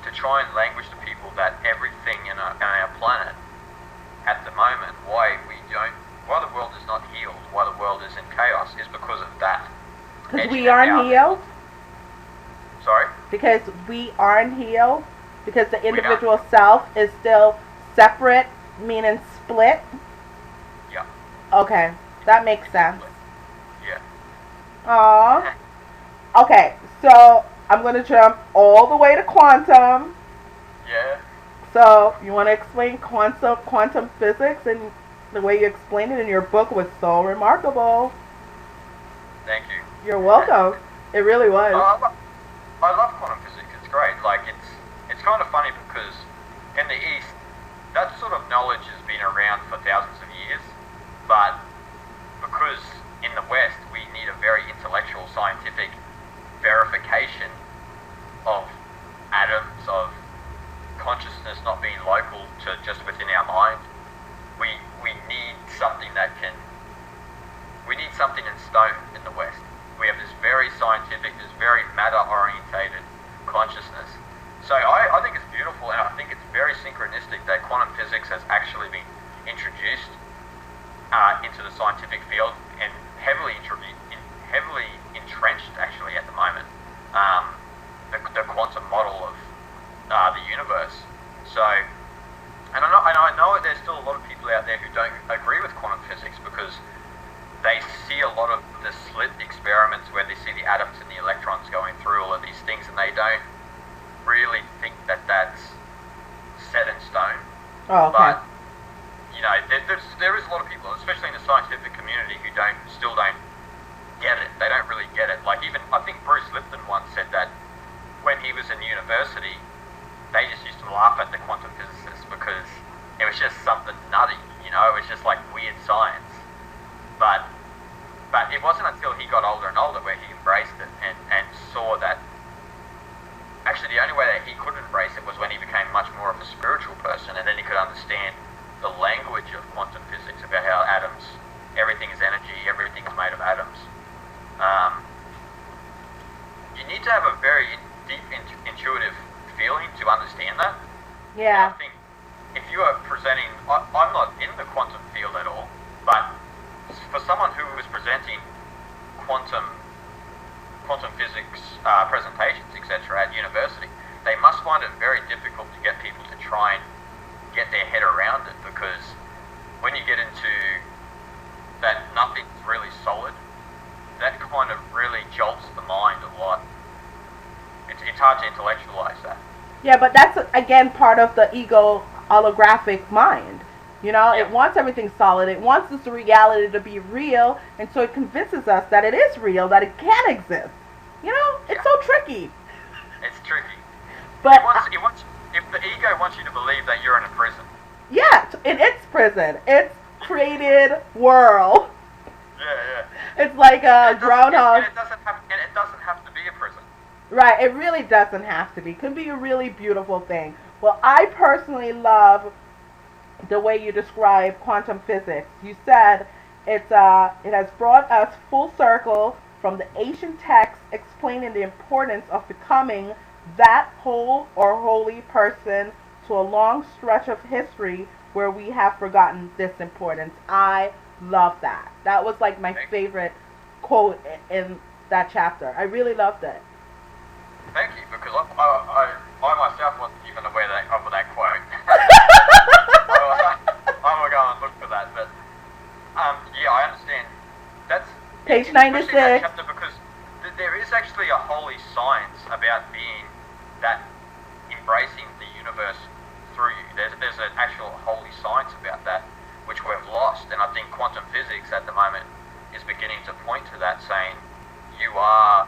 to try and language to people that everything in our planet at the moment, why the world is not healed, why the world is in chaos, is because of that. Because we aren't healed? Sorry? Because we aren't healed? Because the individual self is still separate, meaning split? Yeah. Okay, that makes sense. Yeah. Aww. Okay, so I'm going to jump all the way to quantum. Yeah. So, you want to explain quantum physics, and the way you explained it in your book was so remarkable. Thank you. You're welcome. It really was. I love quantum physics. It's great. Like, it's kind of funny because in the East, that sort of knowledge has been around for thousands of years, but because in the West we need a very intellectual, scientific verification of atoms, of consciousness not being local to just within our mind. We need something we need something in stone in the West. We have this very scientific, this very matter-orientated consciousness. So I think it's beautiful, and I think it's very synchronistic that quantum physics has actually been introduced into the scientific field and heavily entrenched actually at the moment. The quantum model of the universe. So, and I know there's still a lot of people out there who don't agree with quantum physics because they see a lot of the slit experiments where they see the atoms and the electrons going through all of these things, and they don't really think that that's set in stone. Oh, okay. But there is a lot of people, especially in the scientific community, who still don't get it. They don't really get it. Like, even I think Bruce Lipton once said that when he was in university, they just used to laugh at the quantum physicists because it was just something nutty, it was just like weird science. But it wasn't until he got older and older where he embraced it and saw that actually the only way that he could embrace it was when he became much more of a spiritual person, and then he could understand the language of quantum physics about how atoms, everything is energy, everything is made of atoms. You need to have a very deep intuitive feeling to understand that. Yeah. And I think if you are presenting, I'm not in the quantum field at all, but for someone who was presenting quantum physics presentations, etc., at university, they must find it very difficult to get people to try and get their head around it, because when you get into that nothing's really solid, that kind of really jolts the mind a lot. It's hard to intellectualize that. Yeah, but that's, again, part of the ego holographic mind. Yeah. It wants everything solid. It wants this reality to be real, and so it convinces us that it is real, that it can exist. It's so tricky. It's tricky. But If the ego wants you to believe that you're in a prison. yeah, in its prison, its created world. Yeah. It's like a groundhog. And it doesn't have to be a prison. Right, it really doesn't have to be. It could be a really beautiful thing. Well, I personally love the way you describe quantum physics. You said it has brought us full circle from the ancient texts explaining the importance of becoming that whole or holy person to a long stretch of history where we have forgotten this importance. I love that. That was like my favorite quote in that chapter. I really loved it. Thank you, because I myself wasn't even aware of that quote. I will go and look for that, but yeah, I understand. That's page 96. That chapter, because there is actually a holy science about being that, embracing the universe through you. There's an actual holy science about that, which we've lost, and I think quantum physics at the moment is beginning to point to that, saying you are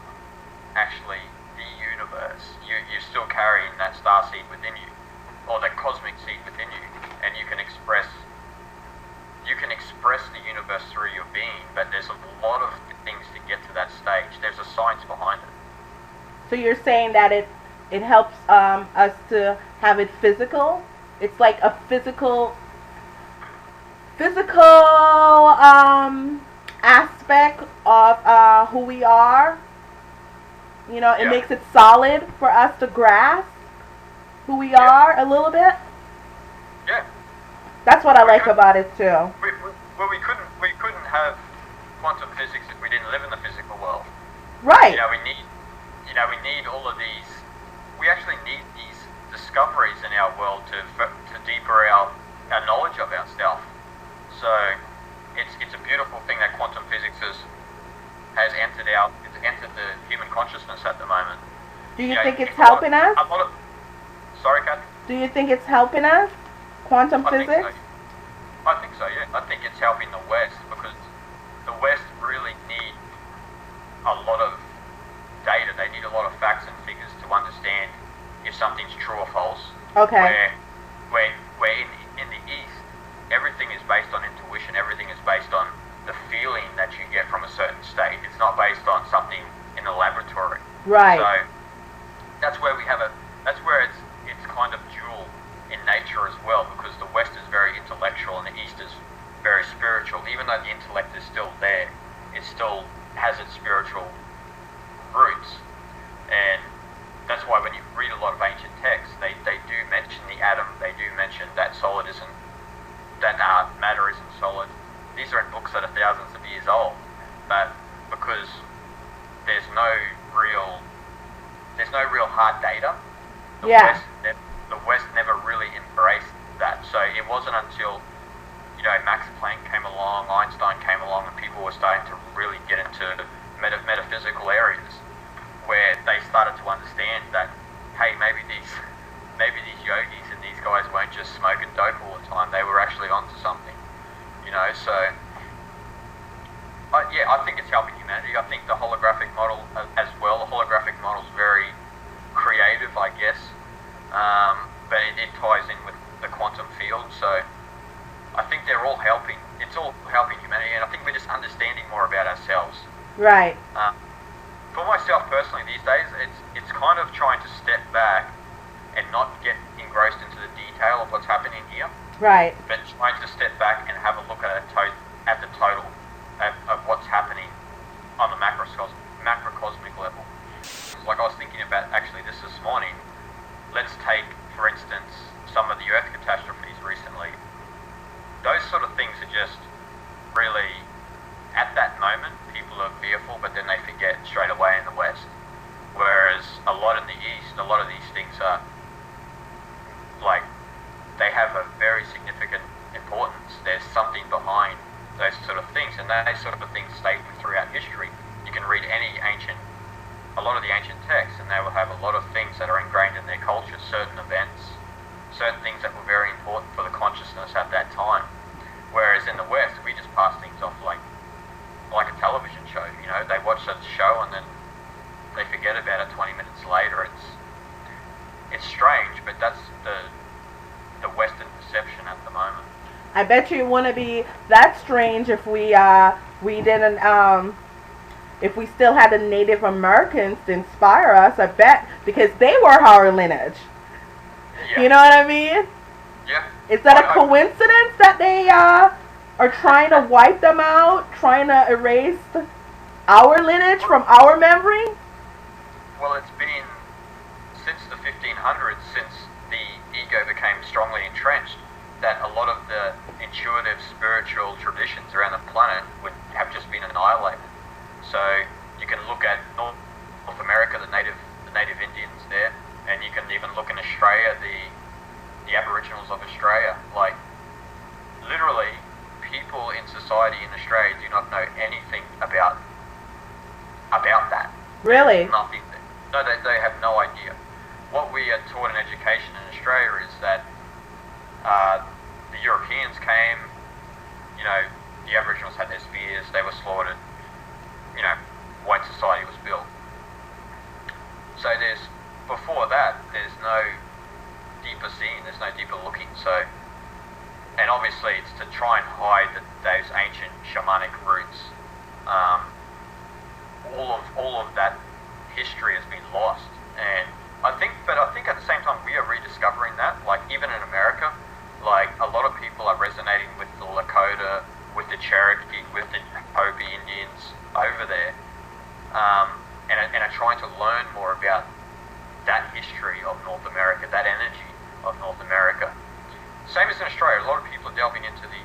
actually the universe. You're still carrying that star seed within you, or that cosmic seed within you, and you can express the universe through your being. But there's a lot of things to get to that stage. There's a science behind it. So you're saying that it helps us to have it physical. It's like a physical aspect of who we are. You know, it makes it solid for us to grasp who we are a little bit. Yeah. That's what I like about it too. We couldn't have quantum physics if we didn't live in the physical world. Right. We need all of these. We actually need these discoveries in our world to deeper our knowledge of ourselves. So it's a beautiful thing that quantum physics has entered the human consciousness at the moment. Do you think it's helping us? Sorry, Kathy? Do you think it's helping us? Quantum physics? I think so, yeah. I think it's helping the West, because the West really need a lot of data. They need a lot of facts and figures to understand if something's true or false. Okay. Where in the East, everything is based on intuition. Everything is based on the feeling that you get from a certain state. It's not based on something in the laboratory. Right. So that's where it's kind of dual in nature as well, because the West is very intellectual and the East is very spiritual. Even though the intellect is still there, it still has its spiritual roots. And that's why when you read a lot of ancient texts, they do mention the atom. They do mention that matter isn't solid. These are in books that are thousands of years old, but because there's no real hard data, the West never really embraced that. So it wasn't until Max Planck came along, Einstein came along, and people were starting to really get into metaphysical areas where they started to understand that, hey, maybe these yogis and these guys weren't just smoking dope all the time. They were actually onto something, So I think it's helping humanity. I think the holographic model as well. The holographic model is very creative, I guess, but it ties in with the quantum field. So I think they're all helping. It's all helping humanity, and I think we're just understanding more about ourselves. Right. For myself personally, these days, it's kind of trying to step back and not get engrossed into the detail of what's happening here. Right. But trying to step back and have a look at the total of what's happening on the macrocosmic level. Like I was thinking about actually this morning. Let's take, for instance, some of the Earth catastrophes recently. Those sort of things are just really, at that moment, people are fearful, but then they forget straight away in the West. Whereas a lot in the East, a lot of these things are like, they have a very significant importance. There's something behind those sort of things, and those sort of things stay throughout history. You can read a lot of the ancient texts, and they will have a lot of things that are ingrained in their culture, certain events, certain things that were very important for the consciousness at that time. Whereas in the West, we just pass things off like a television show. They watch that show and then they forget about it 20 minutes later. it's strange, but that's the Western perception at the moment. I bet you it wouldn't be that strange if we didn't if we still had the Native Americans to inspire us. I bet, because they were our lineage. Yeah. You know what I mean? Yeah. Is that a coincidence that they are trying to wipe them out, trying to erase our lineage from our memory? Well, it's been since the 1500s, since the ego became strongly entrenched, that a lot of the intuitive spiritual traditions around the planet would have just been annihilated. So you can look at North America, the native Indians there, and you can even look in Australia, the Aboriginals of Australia. Like, literally, people in society in Australia do not know anything about that. Really? Nothing. No, they have no idea. What we are taught in education in Australia is that the Europeans came, you know, the Aboriginals had their spears, they were slaughtered, you know, white society was built. So before that, there's no deeper seeing, there's no deeper looking. So, and obviously it's to try and hide those ancient shamanic roots. All of that history has been lost, and I think at the same time we are rediscovering that. Like, even in America, like, a lot of people are resonating with the Lakota, with the Cherokee, with the Hopi Indians over there, and are trying to learn more about that history of North America, that energy of North America. Same as in Australia, a lot of people are delving into the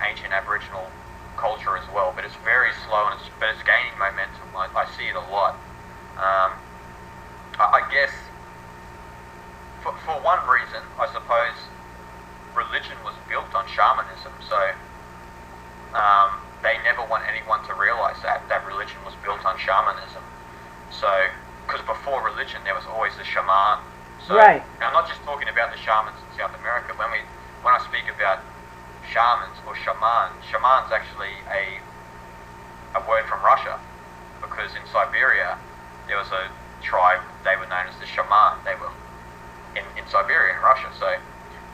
ancient Aboriginal culture as well, but it's very slow, but it's gaining momentum. I see it a lot. I guess for one reason, I suppose religion was built on shamanism, so they never want anyone to realize that religion was built on shamanism. So, because before religion, there was always the shaman. So, right. I'm not just talking about the shamans in South America. When I speak about shamans or shaman's actually a word from Russia, because in Siberia there was a tribe, they were known as the shaman. They were in Siberia in Russia. So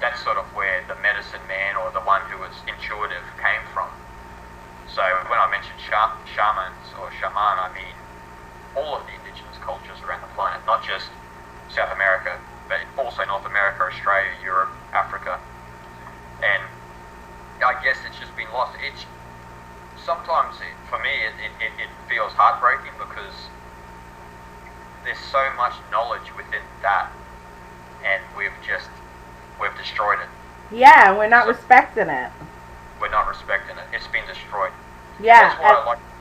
that's sort of where the medicine man, or the one who was intuitive, came from. So when I mention shamans or shaman, I mean all of the indigenous cultures around the planet, not just South America, but also North America, Australia, Europe, Africa. And I guess it's just been lost. Sometimes for me it feels heartbreaking, because there's so much knowledge within that, and we've destroyed it. Yeah, we're not respecting it. We're not respecting it. It's been destroyed. Yeah.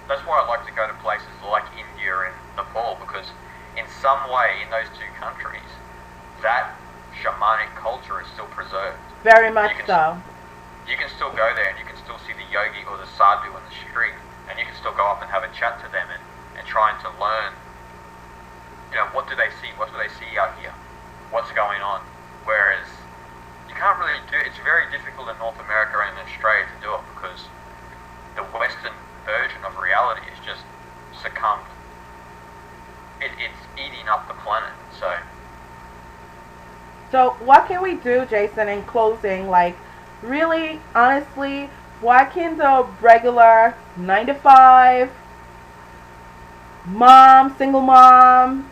That's why I like to go to places like India and Nepal, because in some way in those two countries, that shamanic culture is still preserved. Very much so. You can still go there and you can still see the yogi or the sadhu in the street, and you can still go up and have a chat to them and trying to learn, you know, what do they see? What do they see out here? What's going on? Whereas you can't really do it. It's very difficult in North America and in Australia to do it, because the Western version of reality is just succumbed. It's eating up the planet. So what can we do, Jason, in closing? Like, really, honestly, why can the regular 9-to-5 mom, single mom,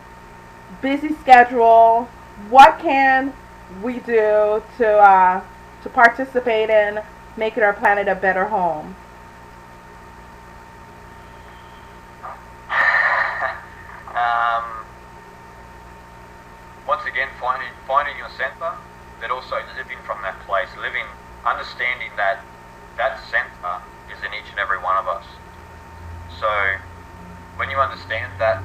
busy schedule, what can we do to participate in making our planet a better home? Once again, finding your center, but also living from that place, understanding that center is in each and every one of us. So when you understand that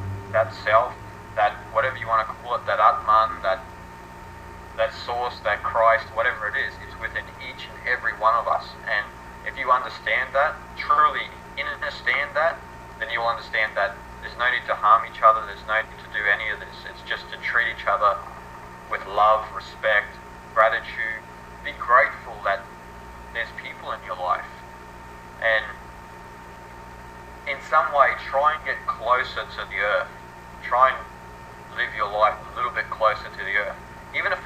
self, that whatever you want to call it, that Atman, that source, that Christ, whatever it is, it's within each and every one of us. And if you understand that, truly understand that, then you'll understand that there's no need to harm each other, there's no need to do any of this. It's just to treat each other with love, respect, gratitude. Be grateful that there's people in your life. And in some way, try and get closer to the earth. Try and live your life a little bit closer to the earth. Even if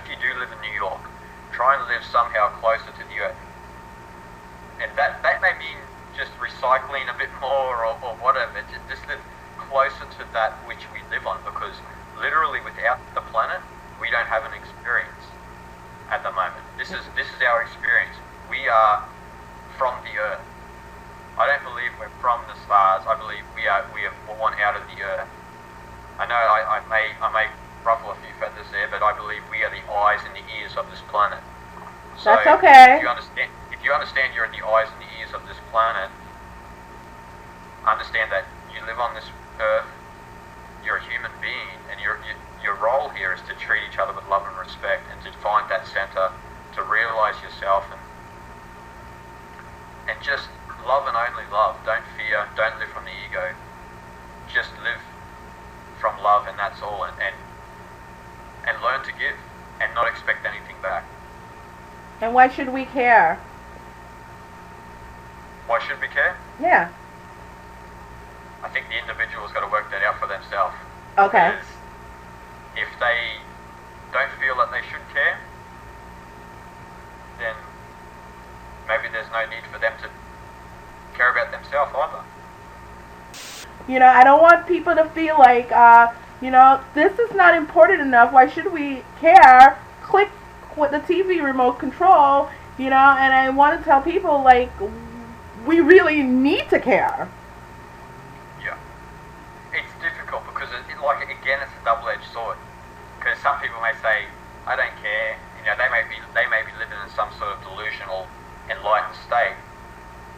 you do live in New York, try and live somehow closer to the earth. And that may mean just recycling a bit more or whatever. Just live closer to that which we live on, because literally without the planet, we don't have an experience at the moment. This is our experience. We are from the earth. I don't believe we're from the stars. I believe we are born out of the earth. I know I may ruffle a few feathers there, but I believe we are the eyes and the ears of this planet. So that's okay. If you understand you're the eyes and the ears of this planet, understand that you live on this earth, you're a human being, and your role here is to treat each other with love and respect, and to find that center, to realize yourself, and just love and only love. Don't fear, don't live from the ego. Just live from love, and that's all, and learn to give and not expect anything back. And why should we care? Why should we care? Yeah. I think the individual's got to work that out for themselves. Okay. Because if they don't feel that they should care, then maybe there's no need for them to care about themselves either. You know, I don't want people to feel like, this is not important enough. Why should we care? Click with the TV remote control, and I want to tell people, like, we really need to care. Yeah. It's difficult because, again, it's a double-edged sword. Because some people may say, I don't care. They may be living in some sort of delusional, enlightened state,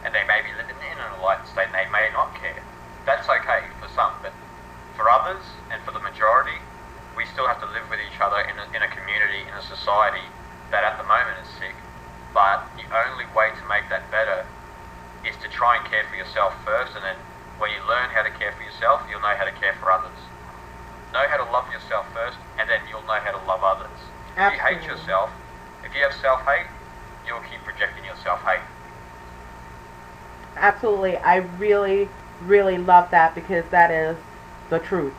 and they may be living in an enlightened state, and they may not care. That's okay for some, but for others, and for the majority, we still have to live with each other in a community, in a society that at the moment is sick. But the only way to make that better is to try and care for yourself first, and then when you learn how to care for yourself, you'll know how to care for others. Know how to love yourself first, and then you'll know how to love others. If you hate yourself, if you have self-hate, you'll keep projecting your self-hate. Absolutely. I really, really love that, because that is the truth.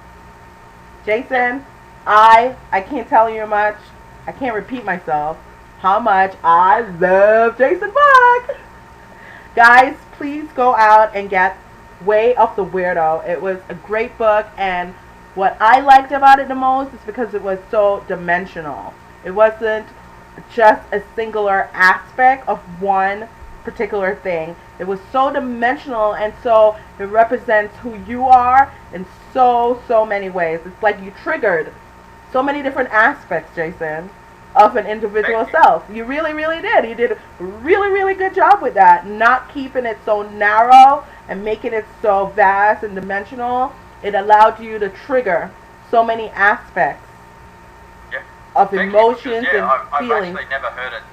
Jason, I can't tell you much. I can't repeat myself how much I love Jason Buck. Guys, please go out and get Way of the Weirdo. It was a great book, and what I liked about it the most is because it was so dimensional. It wasn't just a singular aspect of one particular thing. It was so dimensional, and so it represents who you are in so many ways. It's like you triggered so many different aspects, Jason, of an individual self. You really, really did. You did a really, really good job with that. Not keeping it so narrow and making it so vast and dimensional. It allowed you to trigger so many aspects of emotions and feelings. I've actually never heard it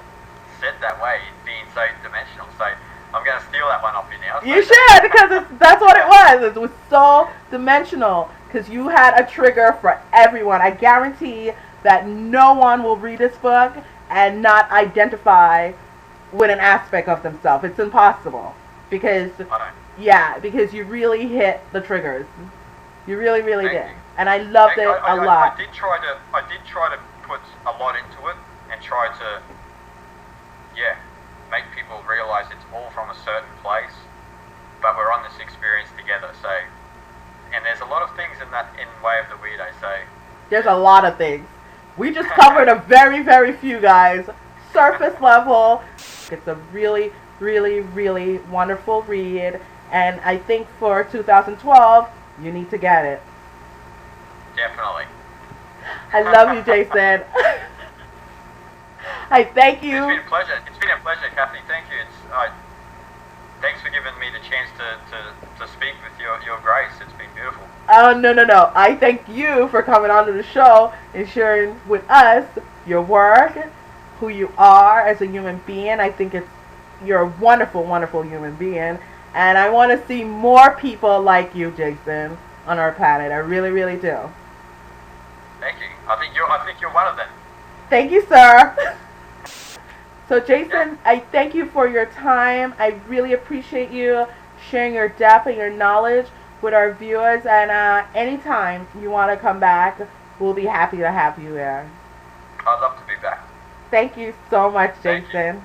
said that way, being so dimensional. So I'm going to steal that one off you now. You should, because that's what it was. It was so dimensional, because you had a trigger for everyone. I guarantee that no one will read this book and not identify with an aspect of themselves. It's impossible, because because you really hit the triggers. You really, really did, and I loved it a lot. I did try to put a lot into it and try to make people realize it's all from a certain place, but we're on this experience together. So, and there's a lot of things in Way of the Weirdo. So there's a lot of things. We just covered a very, very few, guys. Surface level. It's a really, really, really wonderful read, and I think for 2012, you need to get it. Definitely. I love you, Jason. I thank you. It's been a pleasure. It's been a pleasure, Kathy. Thank you. Thanks for giving me the chance to speak with your grace. It's been beautiful. Oh, no. I thank you for coming onto the show and sharing with us your work, who you are as a human being. I think you're a wonderful, wonderful human being. And I want to see more people like you, Jason, on our planet. I really, really do. Thank you. I think you're one of them. Thank you, sir. So, Jason, I thank you for your time. I really appreciate you sharing your depth and your knowledge with our viewers, and anytime you want to come back, we'll be happy to have you here. I'd love to be back. Thank you so much, Thank you. Jason.